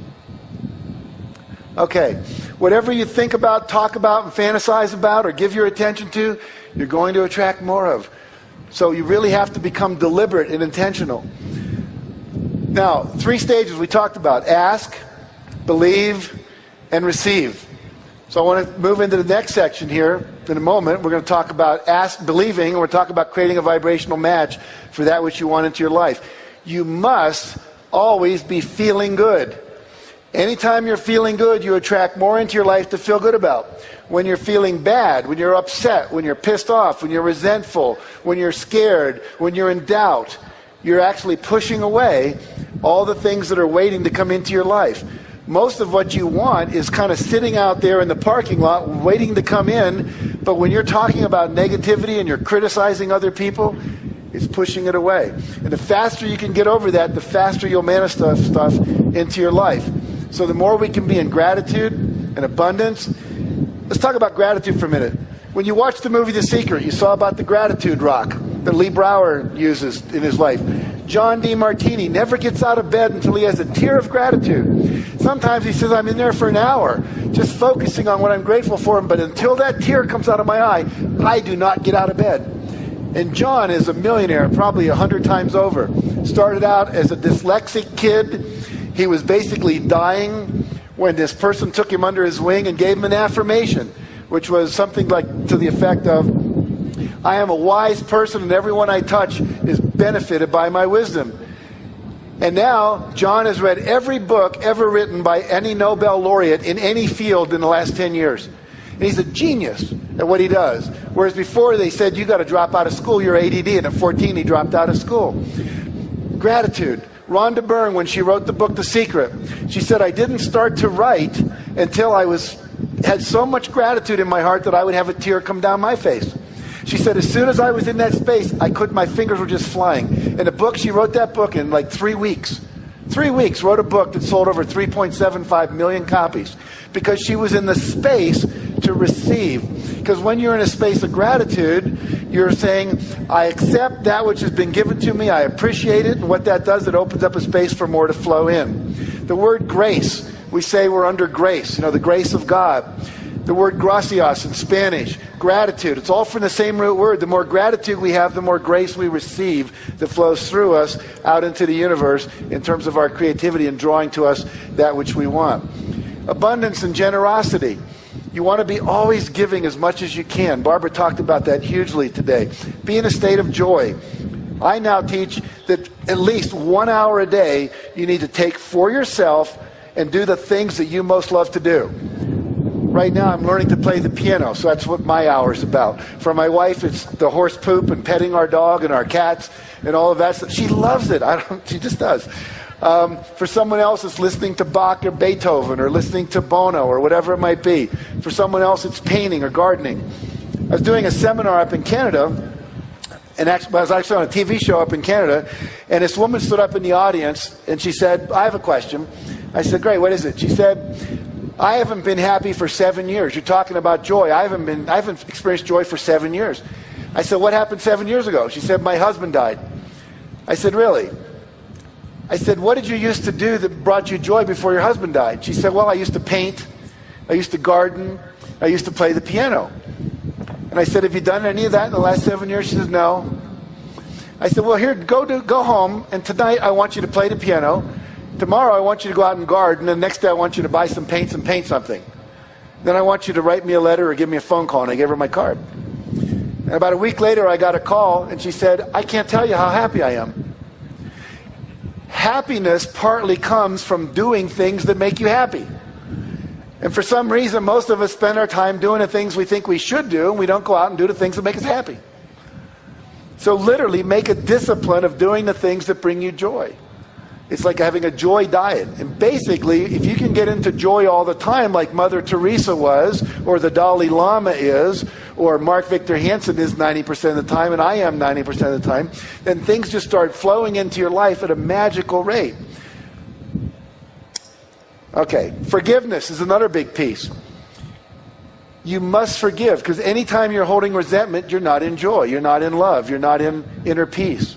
Okay. Whatever you think about, talk about, and fantasize about, or give your attention to, you're going to attract more of. So you really have to become deliberate and intentional. Now, 3 stages we talked about. Ask, believe, and receive. So I want to move into the next section here in a moment. We're going to talk about believing, and we're talking about creating a vibrational match for that which you want into your life. You must always be feeling good. Anytime you're feeling good, you attract more into your life to feel good about. When you're feeling bad, when you're upset, when you're pissed off, when you're resentful, when you're scared, when you're in doubt, you're actually pushing away all the things that are waiting to come into your life. Most of what you want is kind of sitting out there in the parking lot waiting to come in, but when you're talking about negativity and you're criticizing other people, it's pushing it away. And the faster you can get over that, the faster you'll manifest stuff into your life. So the more we can be in gratitude and abundance. Let's talk about gratitude for a minute. When you watched the movie The Secret, you saw about the gratitude rock that Lee Brower uses in his life. John Demartini never gets out of bed until he has a tear of gratitude. Sometimes he says, I'm in there for an hour, just focusing on what I'm grateful for, but until that tear comes out of my eye, I do not get out of bed. And John is a millionaire, probably 100 times over. Started out as a dyslexic kid. He was basically dying when this person took him under his wing and gave him an affirmation, which was something like to the effect of, I am a wise person and everyone I touch is benefited by my wisdom. And now, John has read every book ever written by any Nobel laureate in any field in the last 10 years. And he's a genius at what he does. Whereas before they said, you got to drop out of school, you're ADD. And at 14, he dropped out of school. Gratitude. Rhonda Byrne, when she wrote the book The Secret, she said, I didn't start to write until I had so much gratitude in my heart that I would have a tear come down my face. She said, as soon as I was in that space, my fingers were just flying. In a book, she wrote that book in like 3 weeks. 3 weeks, wrote a book that sold over 3.75 million copies because she was in the space to receive. Because when you're in a space of gratitude, You're saying, I accept that which has been given to me. I appreciate it. And what that does, it opens up a space for more to flow in. The word grace, we say we're under grace, the grace of God. The word gracias in Spanish, gratitude. It's all from the same root word. The more gratitude we have, the more grace we receive that flows through us out into the universe in terms of our creativity and drawing to us that which we want. Abundance and generosity. You want to be always giving as much as you can. Barbara talked about that hugely today. Be in a state of joy. I now teach that at least 1 hour a day you need to take for yourself and do the things that you most love to do. Right now I'm learning to play the piano, so that's what my hour is about. For my wife, it's the horse poop and petting our dog and our cats and all of that stuff. She loves it. She just does. For someone else, it's listening to Bach or Beethoven or listening to Bono or whatever it might be. For someone else, it's painting or gardening. I was doing a seminar up in Canada, and I was actually on a TV show up in Canada, and this woman stood up in the audience, and she said, I have a question. I said, great, what is it? She said, I haven't been happy for 7 years. You're talking about joy. I haven't experienced joy for 7 years. I said, what happened 7 years ago? She said, my husband died. I said, really? I said, what did you used to do that brought you joy before your husband died? She said, well, I used to paint. I used to garden. I used to play the piano. And I said, have you done any of that in the last 7 years? She says, no. I said, well, here, go home, and tonight I want you to play the piano. Tomorrow I want you to go out and garden, and the next day I want you to buy some paints and paint something. Then I want you to write me a letter or give me a phone call, and I gave her my card. And about a week later I got a call, and she said, I can't tell you how happy I am. Happiness partly comes from doing things that make you happy. And for some reason, most of us spend our time doing the things we think we should do, and we don't go out and do the things that make us happy. So literally make a discipline of doing the things that bring you joy. It's like having a joy diet. And basically, if you can get into joy all the time, like Mother Teresa was, or the Dalai Lama is, or Mark Victor Hansen is 90% of the time, and I am 90% of the time, then things just start flowing into your life at a magical rate. Okay, forgiveness is another big piece. You must forgive, because anytime you're holding resentment, you're not in joy, you're not in love, you're not in inner peace.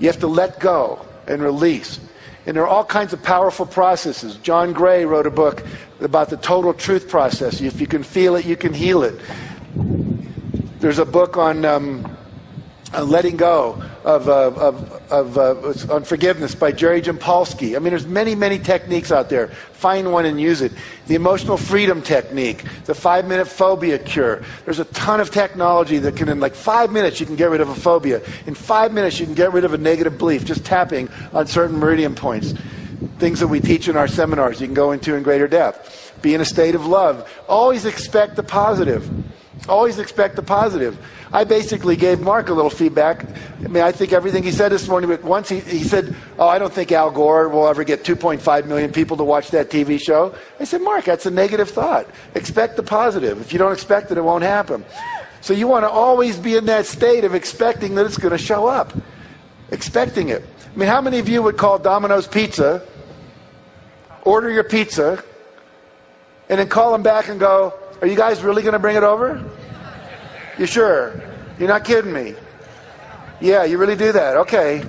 You have to let go and release. And there are all kinds of powerful processes. John Gray wrote a book about the total truth process. If you can feel it, you can heal it. There's a book on letting go on forgiveness by Jerry Jampolsky. I mean, there's many, many techniques out there. Find one and use it. The emotional freedom technique, the 5-minute phobia cure. There's a ton of technology that can, in like 5 minutes, you can get rid of a phobia. In 5 minutes, you can get rid of a negative belief, just tapping on certain meridian points. Things that we teach in our seminars, you can go into in greater depth. Be in a state of love. Always expect the positive. Always expect the positive. I basically gave Mark a little feedback. I mean, I think everything he said this morning, but once he said, oh, I don't think Al Gore will ever get 2.5 million people to watch that TV show. I said, Mark, that's a negative thought. Expect the positive. If you don't expect it, it won't happen. So you want to always be in that state of expecting that it's going to show up. Expecting it. I mean, how many of you would call Domino's Pizza, order your pizza, and then call them back and go, are you guys really going to bring it over? You sure? You're not kidding me? Yeah, you really do that. Okay.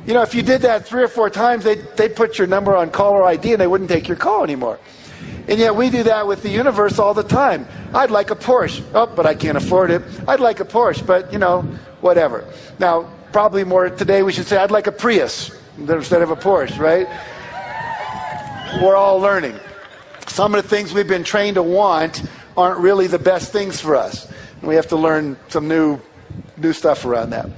You know, if you did that 3 or 4 times, they'd put your number on caller ID and they wouldn't take your call anymore. And yet we do that with the universe all the time. I'd like a Porsche. Oh, but I can't afford it. I'd like a Porsche, but, whatever. Now, probably more today we should say, I'd like a Prius instead of a Porsche, right? We're all learning. Some of the things we've been trained to want aren't really the best things for us. We have to learn some new stuff around that.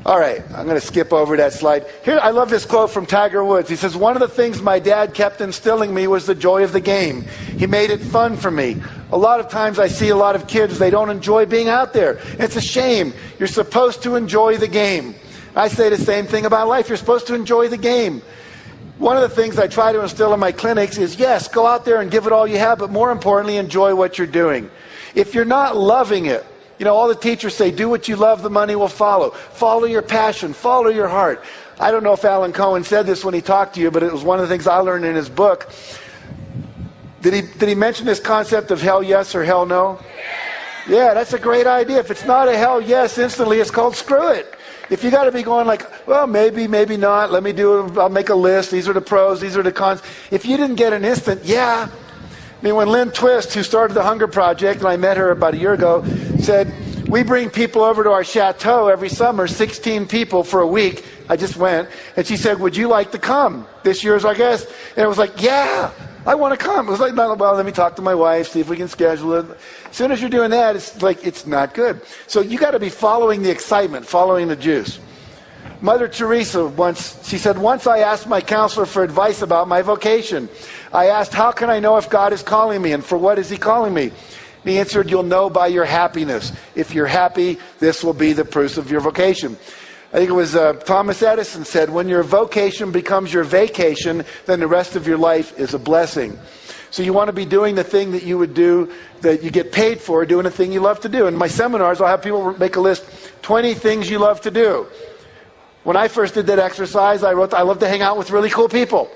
All right, I'm going to skip over that slide. Here, I love this quote from Tiger Woods. He says, one of the things my dad kept instilling me was the joy of the game. He made it fun for me. A lot of times I see a lot of kids, they don't enjoy being out there. It's a shame. You're supposed to enjoy the game. I say the same thing about life. You're supposed to enjoy the game. One of the things I try to instill in my clinics is, yes, go out there and give it all you have, but more importantly, enjoy what you're doing. If you're not loving it, all the teachers say, do what you love, the money will follow. Follow your passion, follow your heart. I don't know if Alan Cohen said this when he talked to you, but it was one of the things I learned in his book. Did he mention this concept of hell yes or hell no? Yeah, that's a great idea. If it's not a hell yes instantly, it's called screw it. If you got to be going like, well, maybe, maybe not. Let me I'll make a list. These are the pros. These are the cons. If you didn't get an instant, yeah. I mean, when Lynn Twist, who started the Hunger Project, and I met her about a year ago, said, we bring people over to our chateau every summer, 16 people for a week. I just went. And she said, would you like to come this year as our guest? And it was like, yeah, I want to come. It was like, well, let me talk to my wife, see if we can schedule it. As soon as you're doing that, it's like, it's not good. So you got to be following the excitement, following the juice. Mother Teresa once I asked my counselor for advice about my vocation. I asked, how can I know if God is calling me and for what is he calling me? He answered, you'll know by your happiness. If you're happy, this will be the proof of your vocation. I think it was Thomas Edison said, when your vocation becomes your vacation, then the rest of your life is a blessing. So you want to be doing the thing that you would do, that you get paid for, doing the thing you love to do. In my seminars, I'll have people make a list, 20 things you love to do. When I first did that exercise, I wrote, I love to hang out with really cool people.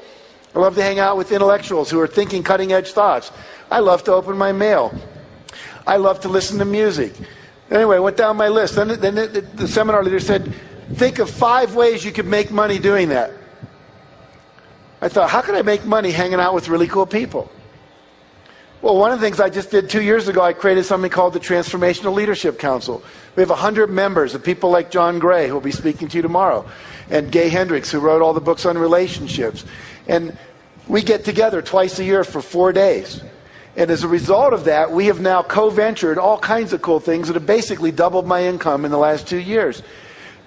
I love to hang out with intellectuals who are thinking cutting-edge thoughts. I love to open my mail. I love to listen to music. Anyway, I went down my list. Then the seminar leader said, think of 5 ways you could make money doing that. I thought, how can I make money hanging out with really cool people? Well, one of the things I just did 2 years ago, I created something called the Transformational Leadership Council. We have 100 members of people like John Gray, who will be speaking to you tomorrow, and Gay Hendricks, who wrote all the books on relationships. And we get together twice a year for 4 days. And as a result of that, we have now co-ventured all kinds of cool things that have basically doubled my income in the last 2 years.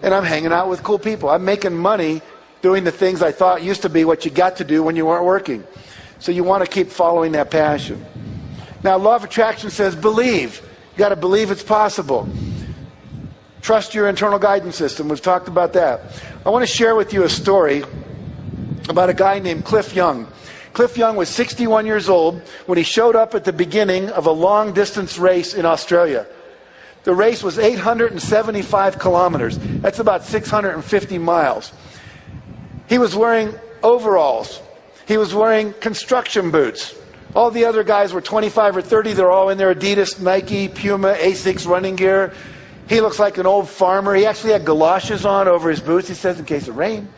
And I'm hanging out with cool people. I'm making money doing the things I thought used to be what you got to do when you weren't working. So you want to keep following that passion. Now, law of attraction says believe. You got to believe it's possible. Trust your internal guidance system. We've talked about that. I want to share with you a story about a guy named Cliff Young. Cliff Young was 61 years old when he showed up at the beginning of a long-distance race in Australia. The race was 875 kilometers. That's about 650 miles. He was wearing overalls. He was wearing construction boots. All the other guys were 25 or 30. They're all in their Adidas, Nike, Puma, Asics running gear. He looks like an old farmer. He actually had galoshes on over his boots, he says, in case of rain.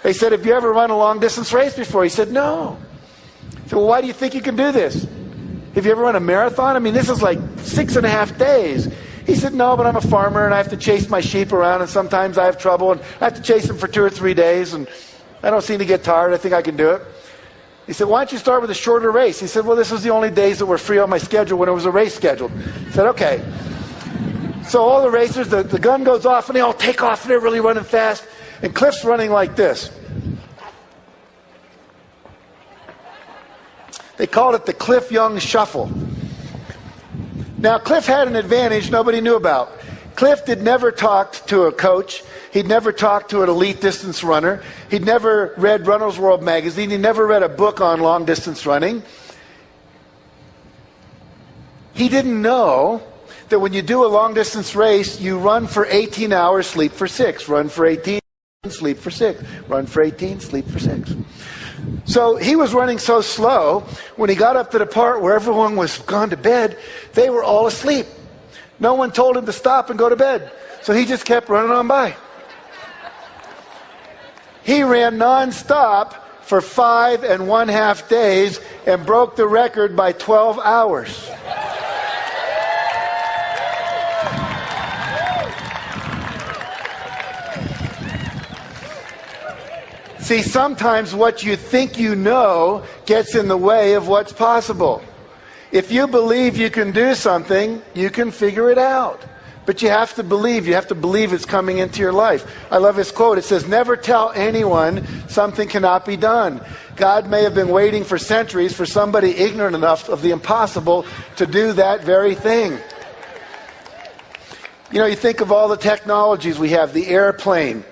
They said, have you ever run a long-distance race before? He said, no. I said, well, why do you think you can do this? Have you ever run a marathon? I mean, this is like 6.5 days. He said, no, but I'm a farmer, and I have to chase my sheep around, and sometimes I have trouble, and I have to chase them for 2 or 3 days, and I don't seem to get tired. I think I can do it. He said, why don't you start with a shorter race? He said, well, this was the only days that were free on my schedule when it was a race scheduled. I said, okay. So all the racers, the gun goes off, and they all take off, and they're really running fast. And Cliff's running like this. They called it the Cliff Young Shuffle. Now, Cliff had an advantage nobody knew about. Cliff had never talked to a coach. He'd never talked to an elite distance runner. He'd never read Runner's World magazine. He never read a book on long distance running. He didn't know that when you do a long distance race, you run for 18 hours, sleep for 6. Run for 18, sleep for 6. Run for 18, sleep for 6. So he was running so slow, when he got up to the part where everyone was gone to bed, they were all asleep. No one told him to stop and go to bed. So he just kept running on by. He ran nonstop for 5.5 days and broke the record by 12 hours. See, sometimes what you think you know gets in the way of what's possible. If you believe you can do something, you can figure it out. But you have to believe. You have to believe it's coming into your life. I love his quote. It says, never tell anyone something cannot be done. God may have been waiting for centuries for somebody ignorant enough of the impossible to do that very thing. You know, you think of all the technologies we have, the airplane,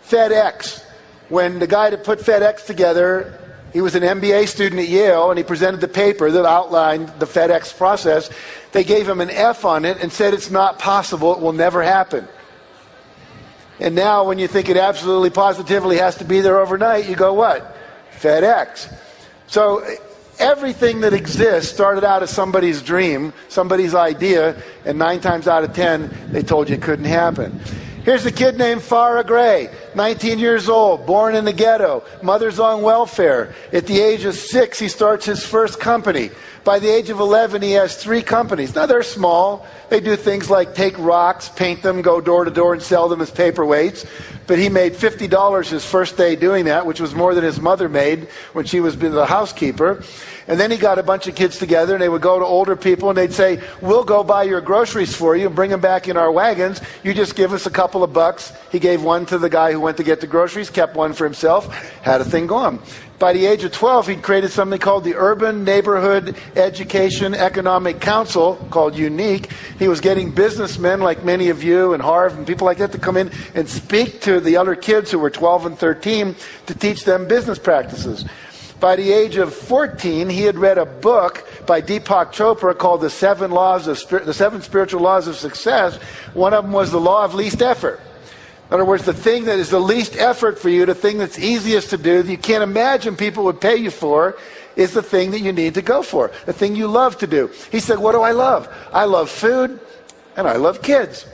FedEx. When the guy that put FedEx together, he was an MBA student at Yale, and he presented the paper that outlined the FedEx process. They gave him an F on it and said it's not possible, it will never happen. And now when you think it absolutely positively has to be there overnight, you go what? FedEx. So Everything that exists started out as somebody's dream, somebody's idea, and 9 times out of 10, they told you it couldn't happen. Here's a kid named Farrah Gray, 19 years old, born in the ghetto, mother's on welfare. At the age of 6, he starts his first company. By the age of 11, he has 3 companies. Now, they're small. They do things like take rocks, paint them, go door to door, and sell them as paperweights. But he made $50 his first day doing that, which was more than his mother made when she was the housekeeper. And then he got a bunch of kids together, and they would go to older people, and they'd say, we'll go buy your groceries for you and bring them back in our wagons. You just give us a couple of bucks. He gave one to the guy who went to get the groceries, kept one for himself, had a thing going. By the age of 12, he'd created something called the Urban Neighborhood Education Economic Council, called UNIQUE. He was getting businessmen like many of you and Harv and people like that to come in and speak to the other kids who were 12 and 13 to teach them business practices. By the age of 14, he had read a book by Deepak Chopra called The Seven Spiritual Laws of Success. One of them was the law of least effort. In other words, the thing that is the least effort for you, the thing that's easiest to do, that you can't imagine people would pay you for, is the thing that you need to go for, the thing you love to do. He said, what do I love? I love food, and I love kids.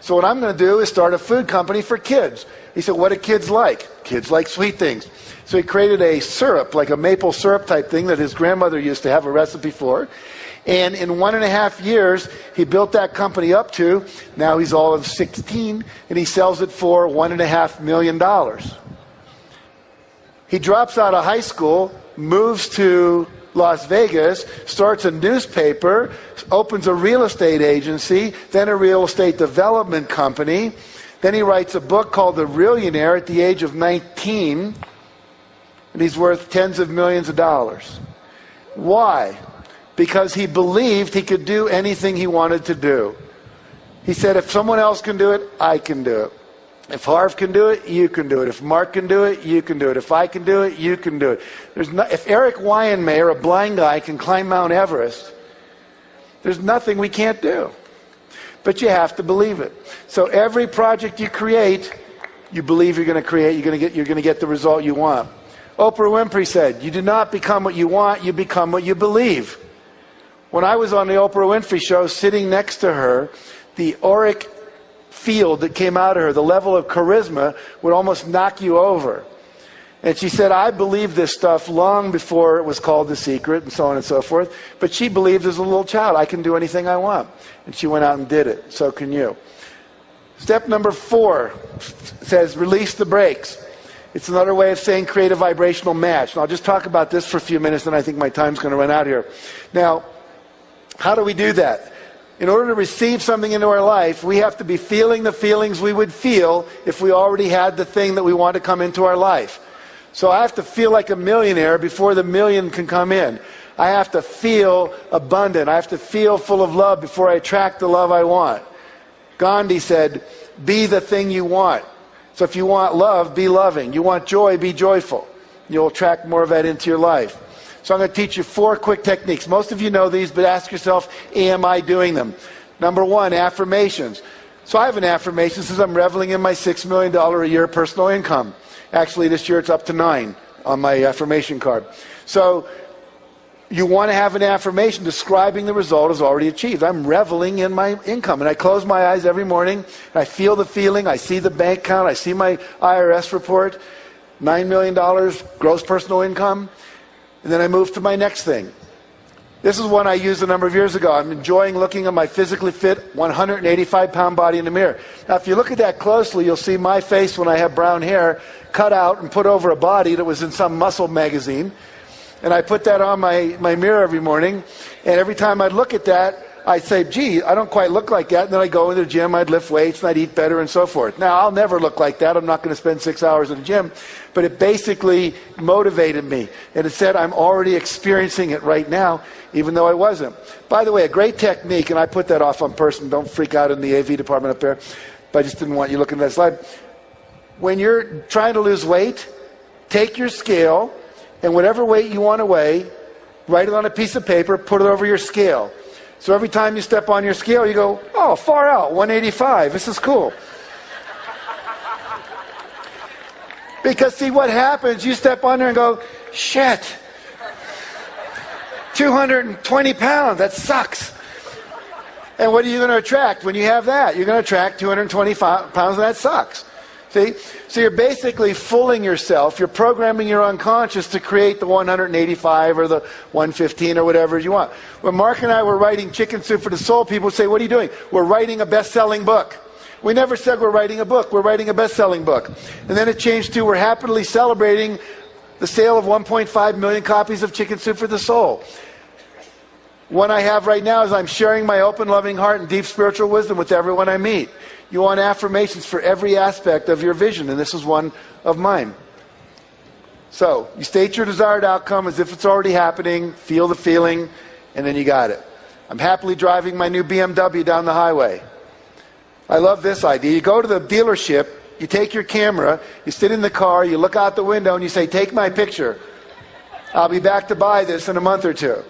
So what I'm going to do is start a food company for kids. He said, what do kids like? Kids like sweet things. So he created a syrup, like a maple syrup type thing that his grandmother used to have a recipe for. And in 1.5 years, he built that company up to, now he's all of 16, and he sells it for $1.5 million. He drops out of high school, moves to Las Vegas, starts a newspaper, opens a real estate agency, then a real estate development company. Then he writes a book called The Realionaire at the age of 19, and he's worth tens of millions of dollars. Why? Because he believed he could do anything he wanted to do. He said, if someone else can do it, I can do it. If Harv can do it, you can do it. If Mark can do it, you can do it. If I can do it, you can do it. If Eric Weihenmayer, a blind guy, can climb Mount Everest, there's nothing we can't do. But you have to believe it. So every project you create, you believe you're going to create, you're going to get the result you want. Oprah Winfrey said, you do not become what you want, you become what you believe. When I was on the Oprah Winfrey Show, sitting next to her, the auric field that came out of her, the level of charisma, would almost knock you over. And she said, I believed this stuff long before it was called The Secret and so on and so forth. But she believed as a little child, I can do anything I want. And she went out and did it. So can you. Step number 4 says, release the brakes. It's another way of saying create a vibrational match. And I'll just talk about this for a few minutes, and I think my time's going to run out here. Now, how do we do that? In order to receive something into our life, we have to be feeling the feelings we would feel if we already had the thing that we want to come into our life. So I have to feel like a millionaire before the million can come in. I have to feel abundant. I have to feel full of love before I attract the love I want. Gandhi said, be the thing you want. So if you want love, be loving. You want joy, be joyful. You'll attract more of that into your life. So I'm going to teach you 4 quick techniques. Most of you know these, but ask yourself, am I doing them? Number 1, affirmations. So I have an affirmation that says I'm reveling in my $6 million a year personal income. Actually, this year it's up to 9 on my affirmation card. So you want to have an affirmation describing the result as already achieved. I'm reveling in my income. And I close my eyes every morning, and I feel the feeling. I see the bank account. I see my IRS report, $9 million gross personal income. And then I move to my next thing. This is one I used a number of years ago. I'm enjoying looking at my physically fit 185-pound body in the mirror. Now, if you look at that closely, you'll see my face when I have brown hair cut out and put over a body that was in some muscle magazine. And I put that on my mirror every morning. And every time I'd look at that, I'd say, gee, I don't quite look like that. And then I'd go into the gym, I'd lift weights, and I'd eat better and so forth. Now, I'll never look like that. I'm not going to spend 6 hours in the gym. But it basically motivated me. And it said I'm already experiencing it right now, even though I wasn't. By the way, a great technique, and I put that off on person. Don't freak out in the AV department up there. But I just didn't want you looking at that slide. When you're trying to lose weight, take your scale, and whatever weight you want to weigh, write it on a piece of paper, put it over your scale. So every time you step on your scale, you go, oh, far out, 185. This is cool. Because see what happens, you step on there and go, shit. 220 pounds. That sucks. And what are you going to attract when you have that? You're going to attract 220 pounds, and that sucks. See? So you're basically fooling yourself. You're programming your unconscious to create the 185 or the 115 or whatever you want. When Mark and I were writing Chicken Soup for the Soul, people would say, what are you doing? We're writing a best-selling book. We never said we're writing a book. We're writing a best-selling book. And then it changed to we're happily celebrating the sale of 1.5 million copies of Chicken Soup for the Soul. One I have right now is I'm sharing my open, loving heart and deep spiritual wisdom with everyone I meet. You want affirmations for every aspect of your vision, and this is one of mine. So, you state your desired outcome as if it's already happening, feel the feeling, and then you got it. I'm happily driving my new BMW down the highway. I love this idea. You go to the dealership, you take your camera, you sit in the car, you look out the window, and you say, take my picture. I'll be back to buy this in a month or two.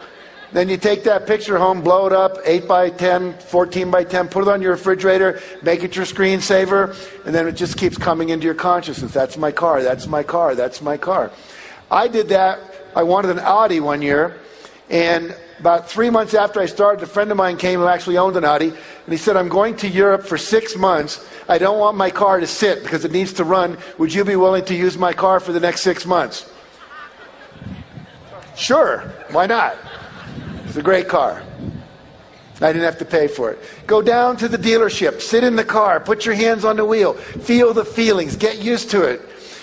Then you take that picture home, blow it up, 8 by 10, 14 by 10, put it on your refrigerator, make it your screensaver, and then it just keeps coming into your consciousness. That's my car, that's my car, that's my car. I did that. I wanted an Audi one year, and about 3 months after I started, a friend of mine came who actually owned an Audi, and he said, I'm going to Europe for 6 months. I don't want my car to sit because it needs to run. Would you be willing to use my car for the next 6 months? Sure, why not? It's a great car. I didn't have to pay for it. Go down to the dealership, sit in the car, put your hands on the wheel, feel the feelings, get used to it.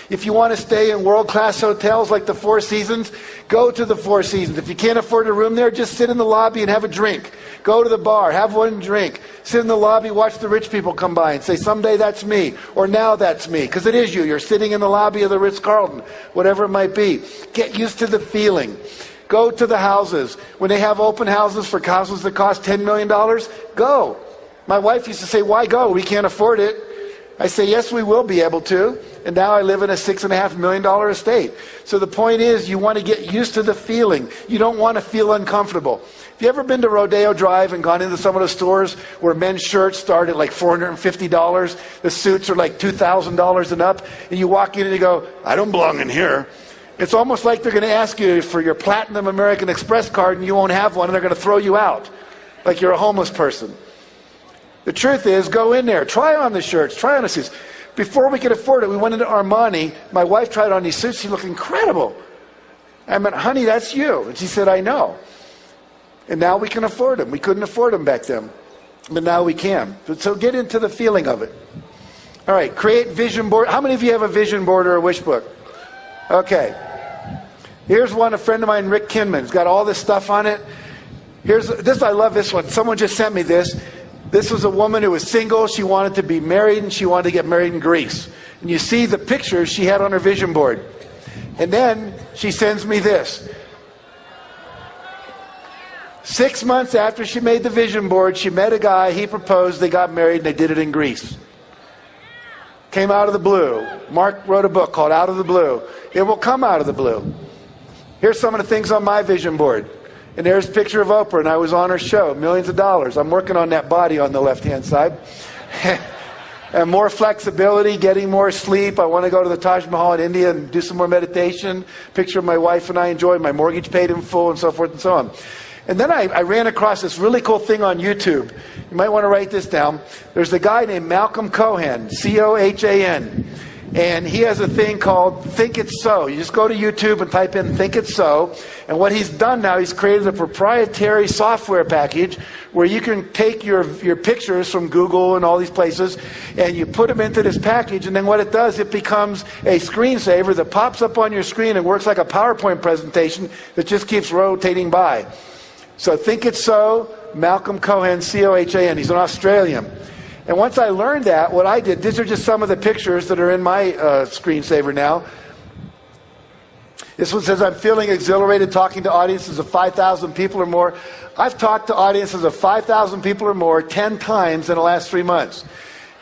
If you want to stay in world-class hotels like the Four Seasons, go to the Four Seasons. If you can't afford a room there, just sit in the lobby and have a drink. Go to the bar, have one drink. Sit in the lobby, watch the rich people come by and say, someday that's me, or now that's me, because it is you. You're sitting in the lobby of the Ritz-Carlton, whatever it might be. Get used to the feeling. Go to the houses. When they have open houses for houses that cost $10 million, go. My wife used to say, why go? We can't afford it. I say, yes, we will be able to. And now I live in a $6.5 million estate. So the point is, you want to get used to the feeling. You don't want to feel uncomfortable. Have you ever been to Rodeo Drive and gone into some of the stores where men's shirts start at like $450? The suits are like $2,000 and up. And you walk in and you go, I don't belong in here. It's almost like they're going to ask you for your Platinum American Express card and you won't have one and they're going to throw you out like you're a homeless person. The truth is, go in there, try on the shirts, try on the suits. Before we could afford it, we went into Armani. My wife tried on these suits. She looked incredible. I went, honey, that's you. And she said, I know. And now we can afford them. We couldn't afford them back then. But now we can. So get into the feeling of it. All right, create vision board. How many of you have a vision board or a wish book? Okay. Here's one, a friend of mine, Rick Kinman's got all this stuff on it. Here's this. I love this one. Someone just sent me this. This was a woman who was single. She wanted to be married, and she wanted to get married in Greece. And you see the pictures she had on her vision board. And then she sends me this. 6 months after she made the vision board, she met a guy, he proposed, they got married, and they did it in Greece. Came out of the blue. Mark wrote a book called Out of the Blue. It will come out of the blue. Here's some of the things on my vision board. And there's a picture of Oprah, and I was on her show, millions of dollars. I'm working on that body on the left-hand side. And more flexibility, getting more sleep. I want to go to the Taj Mahal in India and do some more meditation. Picture of my wife and I enjoying my mortgage paid in full and so forth and so on. And then I ran across this really cool thing on YouTube. You might want to write this down. There's a guy named Malcolm Cohan, C-O-H-A-N. And he has a thing called Think It's So. You just go to YouTube and type in Think It's So. And what he's done now, he's created a proprietary software package where you can take your pictures from Google and all these places and you put them into this package. And then what it does, it becomes a screensaver that pops up on your screen and works like a PowerPoint presentation that just keeps rotating by. So Think It's So, Malcolm Cohan, C-O-H-A-N. He's an Australian. And once I learned that, what I did, these are just some of the pictures that are in my screensaver now. This one says, I'm feeling exhilarated talking to audiences of 5,000 people or more. I've talked to audiences of 5,000 people or more 10 times in the last 3 months,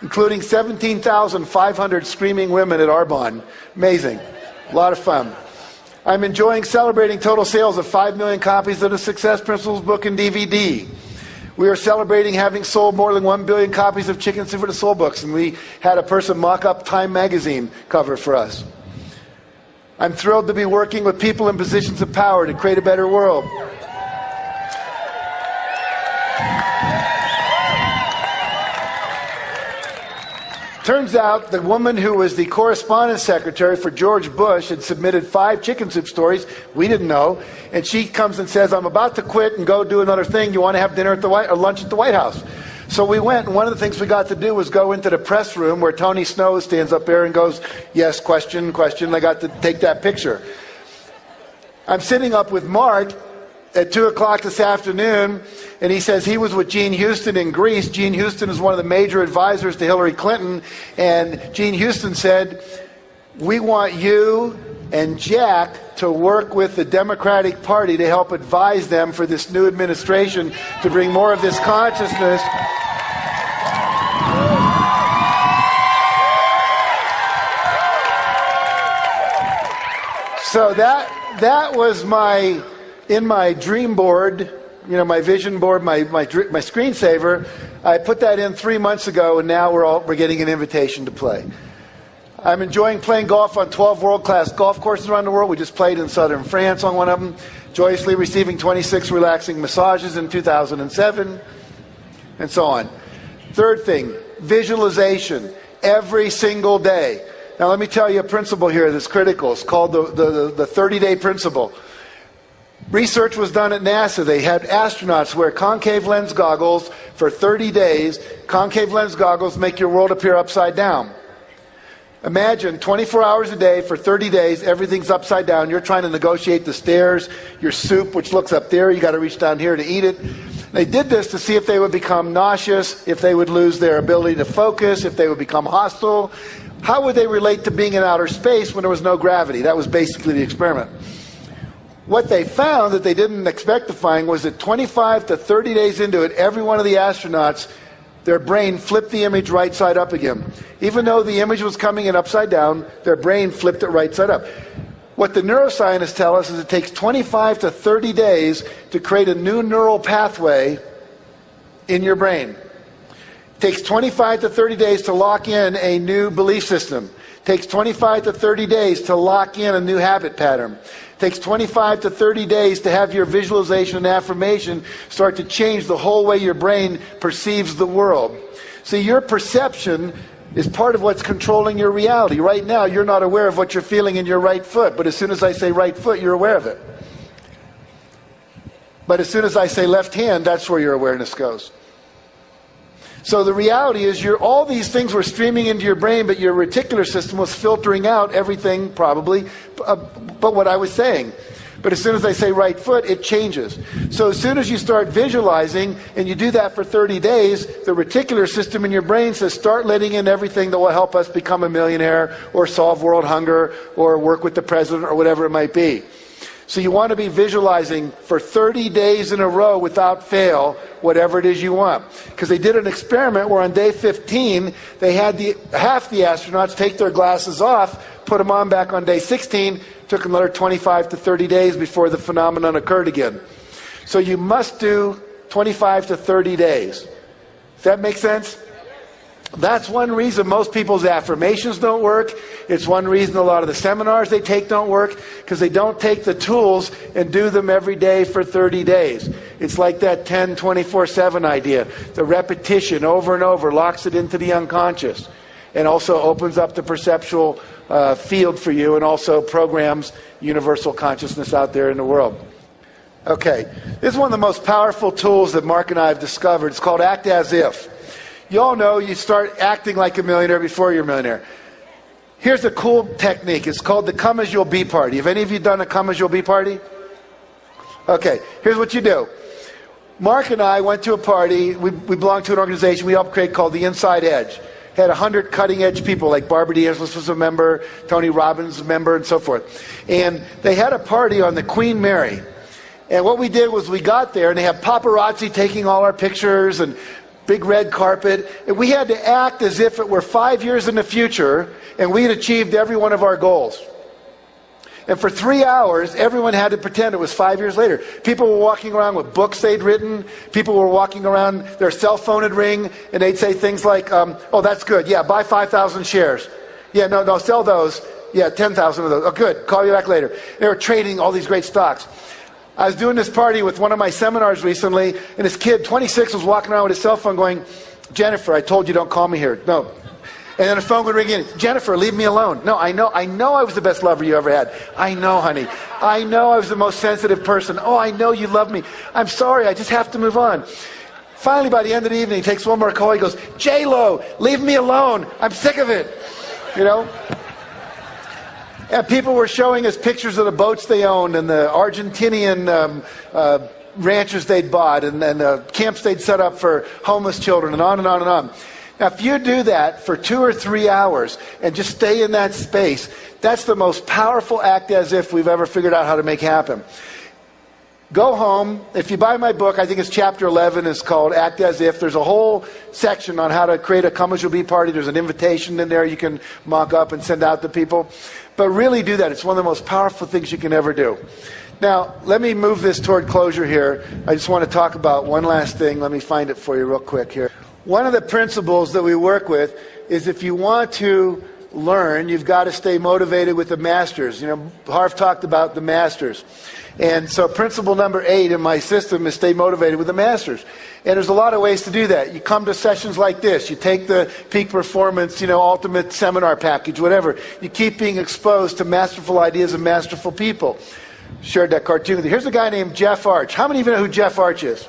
including 17,500 screaming women at Arbonne. Amazing. A lot of fun. I'm enjoying celebrating total sales of 5 million copies of the Success Principles book and DVD. We are celebrating having sold more than 1 billion copies of Chicken Soup for the Soul books, and we had a person mock up Time magazine cover for us. I'm thrilled to be working with people in positions of power to create a better world. Turns out the woman who was the correspondence secretary for George Bush had submitted 5 chicken soup stories. We didn't know. And she comes and says, I'm about to quit and go do another thing. You want to have dinner at the or lunch at the White House? So we went, and one of the things we got to do was go into the press room where Tony Snow stands up there and goes, yes, question, question. I got to take that picture. I'm sitting up with Mark at 2 o'clock this afternoon, and he says he was with Gene Houston in Greece. Gene Houston is one of the major advisors to Hillary Clinton, and Gene Houston said, we want you and Jack to work with the Democratic Party to help advise them for this new administration to bring more of this consciousness. So that was in my dream board, my vision board, my screensaver. I put that in 3 months ago, and now we're getting an invitation to play. I'm enjoying playing golf on 12 world-class golf courses around the world. We just played in southern France on one of them, joyously receiving 26 relaxing massages in 2007, and so on. Third thing, visualization every single day. Now let me tell you a principle here that's critical. It's called the 30-day principle. Research was done at NASA. They had astronauts wear concave lens goggles for 30 days. Concave lens goggles make your world appear upside down. Imagine 24 hours a day for 30 days, everything's upside down. You're trying to negotiate the stairs, your soup, which looks up there, you got to reach down here to eat it. They did this to see if they would become nauseous, if they would lose their ability to focus, if they would become hostile. How would they relate to being in outer space when there was no gravity? That was basically the experiment. What they found that they didn't expect to find was that 25 to 30 days into it, every one of the astronauts, their brain flipped the image right side up again. Even though the image was coming in upside down, their brain flipped it right side up. What the neuroscientists tell us is it takes 25 to 30 days to create a new neural pathway in your brain. It takes 25 to 30 days to lock in a new belief system. It takes 25 to 30 days to lock in a new habit pattern. It takes 25 to 30 days to have your visualization and affirmation start to change the whole way your brain perceives the world. See, your perception is part of what's controlling your reality. Right now, you're not aware of what you're feeling in your right foot, but as soon as I say right foot, you're aware of it. But as soon as I say left hand, that's where your awareness goes. So the reality is all these things were streaming into your brain, but your reticular system was filtering out everything probably but what I was saying. But as soon as I say right foot, it changes. So as soon as you start visualizing, and you do that for 30 days, the reticular system in your brain says, start letting in everything that will help us become a millionaire, or solve world hunger, or work with the president, or whatever it might be. So you want to be visualizing for 30 days in a row without fail, whatever it is you want. Because they did an experiment where on day 15, they had half the astronauts take their glasses off, put them on back on day 16, took another 25 to 30 days before the phenomenon occurred again. So you must do 25 to 30 days. Does that make sense? That's one reason most people's affirmations don't work. It's one reason a lot of the seminars they take don't work, because they don't take the tools and do them every day for 30 days. It's like that 10, 24/7 idea. The repetition over and over locks it into the unconscious and also opens up the perceptual field for you, and also programs universal consciousness out there in the world. Okay, this is one of the most powerful tools that Mark and I have discovered. It's called Act As If. You all know you start acting like a millionaire before you're a millionaire. Here's a cool technique. It's called the Come As You'll Be Party. Have any of you done a Come As You'll Be Party? Okay, here's what you do. Mark and I went to a party. We belong to an organization we helped create called The Inside Edge. Had 100 cutting-edge people, like Barbara DeAngelis was a member, Tony Robbins was a member, and so forth. And they had a party on the Queen Mary. And what we did was we got there, and they have paparazzi taking all our pictures, and big red carpet, and we had to act as if it were 5 years in the future, and we had achieved every one of our goals. And for 3 hours, everyone had to pretend it was 5 years later. People were walking around with books they'd written. People were walking around, their cell phone would ring, and they'd say things like, oh, that's good. Yeah, buy 5,000 shares. Yeah, no, sell those. Yeah, 10,000 of those. Oh, good. Call you back later. They were trading all these great stocks. I was doing this party with one of my seminars recently, and this kid, 26, was walking around with his cell phone going, Jennifer, I told you don't call me here. No. And then the phone would ring in. Jennifer, leave me alone. No, I know I was the best lover you ever had. I know, honey. I know I was the most sensitive person. Oh, I know you love me. I'm sorry, I just have to move on. Finally, by the end of the evening, he takes one more call. He goes, J-Lo, leave me alone. I'm sick of it. You know? And people were showing us pictures of the boats they owned and the Argentinian ranches they'd bought and the camps they'd set up for homeless children and on and on and on. Now, if you do that for 2 or 3 hours and just stay in that space, that's the most powerful act as if we've ever figured out how to make happen. Go home. If you buy my book, I think it's chapter 11. It's called Act As If. There's a whole section on how to create a Come As You'll Be party. There's an invitation in there you can mock up and send out to people. But really do that. It's one of the most powerful things you can ever do. Now, let me move this toward closure here. I just want to talk about one last thing. Let me find it for you real quick here. One of the principles that we work with is if you want to learn, you've got to stay motivated with the masters. You know, Harv talked about the masters. And so principle number 8 in my system is stay motivated with the masters. And there's a lot of ways to do that. You come to sessions like this. You take the Peak Performance, ultimate seminar package, whatever. You keep being exposed to masterful ideas and masterful people. Shared that cartoon with you. Here's a guy named Jeff Arch. How many of you know who Jeff Arch is?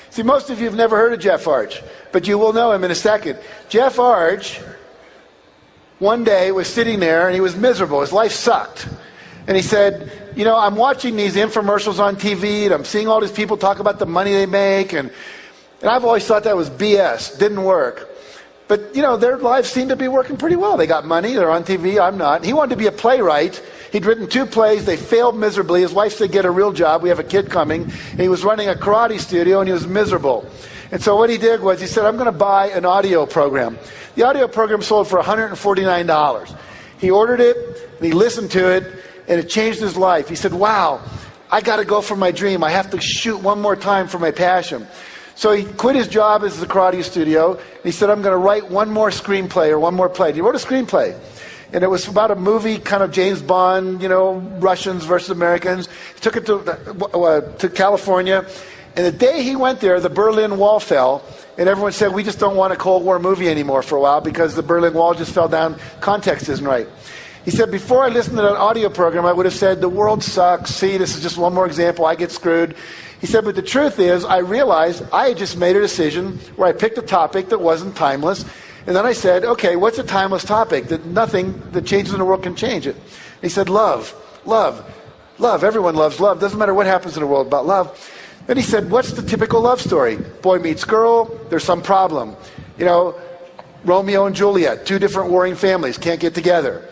See, most of you have never heard of Jeff Arch, but you will know him in a second. Jeff Arch, one day, was sitting there and he was miserable. His life sucked. And he said, I'm watching these infomercials on TV and I'm seeing all these people talk about the money they make. And I've always thought that was BS. Didn't work. But, their lives seem to be working pretty well. They got money. They're on TV. I'm not. He wanted to be a playwright. He'd written 2 plays. They failed miserably. His wife said, get a real job. We have a kid coming. And he was running a karate studio and he was miserable. And so what he did was he said, I'm going to buy an audio program. The audio program sold for $149. He ordered it and he listened to it and it changed his life. He said, wow, I got to go for my dream. I have to shoot one more time for my passion. So he quit his job as the karate studio. He said, I'm going to write one more screenplay or one more play. And he wrote a screenplay. And it was about a movie, kind of James Bond, Russians versus Americans. He took it to California. And the day he went there, the Berlin Wall fell. And everyone said, we just don't want a Cold War movie anymore for a while because the Berlin Wall just fell down. Context isn't right. He said, before I listened to that audio program, I would have said, the world sucks. See, this is just one more example. I get screwed. He said, but the truth is, I realized I had just made a decision where I picked a topic that wasn't timeless. And then I said, okay, what's a timeless topic that nothing that changes in the world can change it? And he said, love. Everyone loves love. Doesn't matter what happens in the world about love. Then he said, what's the typical love story? Boy meets girl, there's some problem. Romeo and Juliet, 2 different warring families, can't get together.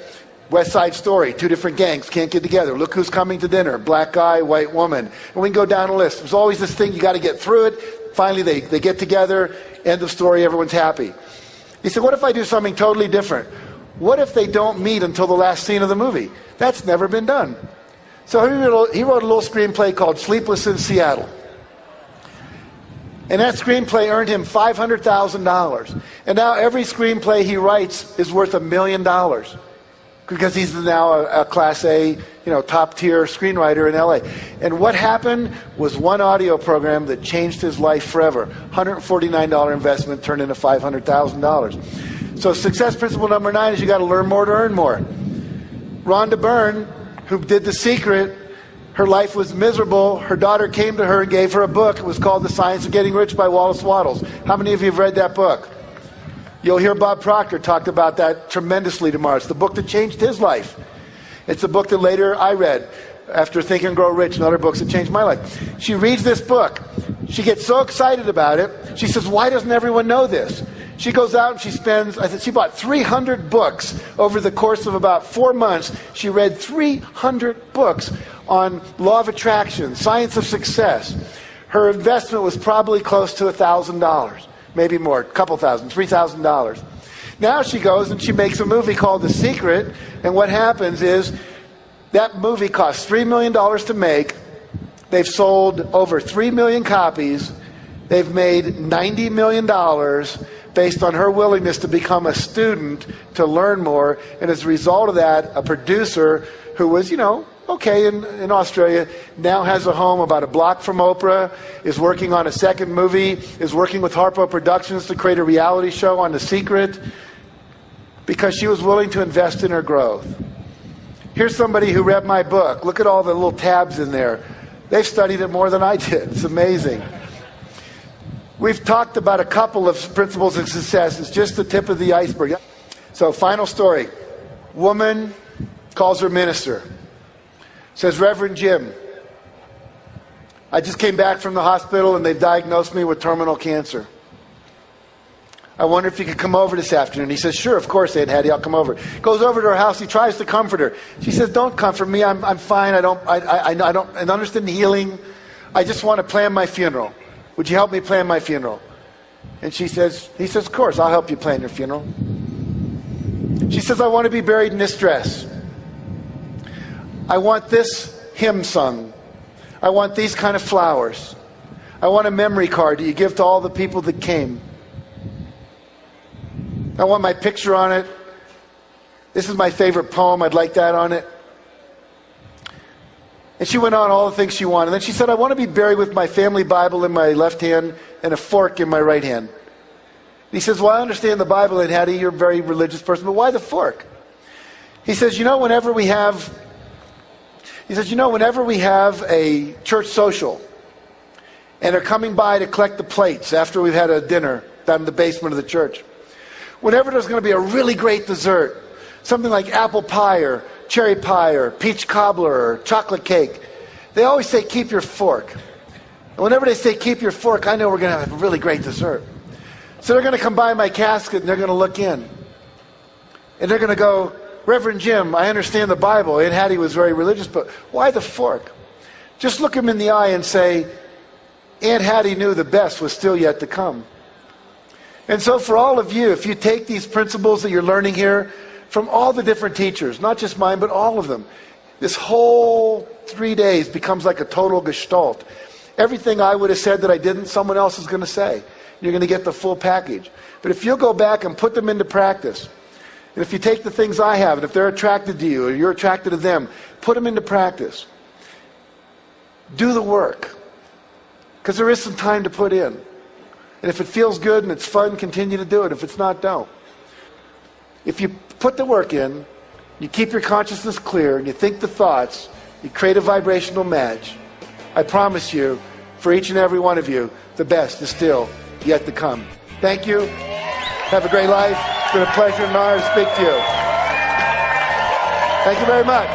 West Side Story, 2 different gangs, can't get together. Look who's coming to dinner, black guy, white woman. And we can go down a list. There's always this thing, you got to get through it. Finally, they get together, end of story, everyone's happy. He said, what if I do something totally different? What if they don't meet until the last scene of the movie? That's never been done. So he wrote a little screenplay called Sleepless in Seattle. And that screenplay earned him $500,000. And now every screenplay he writes is worth $1 million. Because he's now a Class A, top tier screenwriter in LA. And what happened was one audio program that changed his life forever. $149 investment turned into $500,000. So success principle number 9 is you got to learn more to earn more. Rhonda Byrne, who did The Secret, her life was miserable. Her daughter came to her and gave her a book. It was called The Science of Getting Rich by Wallace Wattles. How many of you have read that book? You'll hear Bob Proctor talk about that tremendously tomorrow. It's the book that changed his life. It's a book that later I read after Think and Grow Rich and other books that changed my life. She reads this book. She gets so excited about it. She says, why doesn't everyone know this? She goes out and she bought 300 books over the course of about 4 months. She read 300 books on law of attraction, science of success. Her investment was probably close to $1,000. Maybe more, a couple thousand, $3,000. Now she goes and she makes a movie called The Secret, and what happens is that movie costs $3 million to make. They've sold over 3 million copies. They've made $90 million based on her willingness to become a student, to learn more, and as a result of that, a producer who was, okay, in Australia, now has a home about a block from Oprah, is working on a second movie, is working with Harpo Productions to create a reality show on The Secret. because she was willing to invest in her growth. Here's somebody who read my book. Look at all the little tabs in there. They've studied it more than I did. It's amazing. We've talked about a couple of principles of success. It's just the tip of the iceberg. So, final story. Woman calls her minister. Says, Reverend Jim, I just came back from the hospital and they've diagnosed me with terminal cancer. I wonder if you could come over this afternoon. He says, sure, of course, Aunt Hattie, I'll come over. Goes over to her house. He tries to comfort her. She says, don't comfort me. I'm fine. I don't understand healing. I just want to plan my funeral. Would you help me plan my funeral? And he says, of course, I'll help you plan your funeral. She says, I want to be buried in this dress. I want this hymn sung. I want these kind of flowers. I want a memory card that you give to all the people that came. I want my picture on it. This is my favorite poem. I'd like that on it. And she went on all the things she wanted. And then she said, I want to be buried with my family Bible in my left hand and a fork in my right hand. He says, well, I understand the Bible, and Hattie, you're a very religious person, but why the fork? He says, whenever we have a church social and they're coming by to collect the plates after we've had a dinner down in the basement of the church, whenever there's going to be a really great dessert, something like apple pie or cherry pie or peach cobbler or chocolate cake, they always say, keep your fork. And whenever they say, keep your fork, I know we're going to have a really great dessert. So they're going to come by my casket and they're going to look in. And they're going to go, Reverend Jim, I understand the Bible. Aunt Hattie was very religious, but why the fork? Just look him in the eye and say, Aunt Hattie knew the best was still yet to come. And so for all of you, if you take these principles that you're learning here from all the different teachers, not just mine, but all of them, this whole 3 days becomes like a total gestalt. Everything I would have said that I didn't, someone else is going to say. You're going to get the full package. But if you'll go back and put them into practice, and if you take the things I have, and if they're attracted to you, or you're attracted to them, put them into practice. Do the work. Because there is some time to put in. And if it feels good and it's fun, continue to do it. If it's not, don't. If you put the work in, you keep your consciousness clear, and you think the thoughts, you create a vibrational match, I promise you, for each and every one of you, the best is still yet to come. Thank you. Have a great life. It's been a pleasure and honor to speak to you. Thank you very much.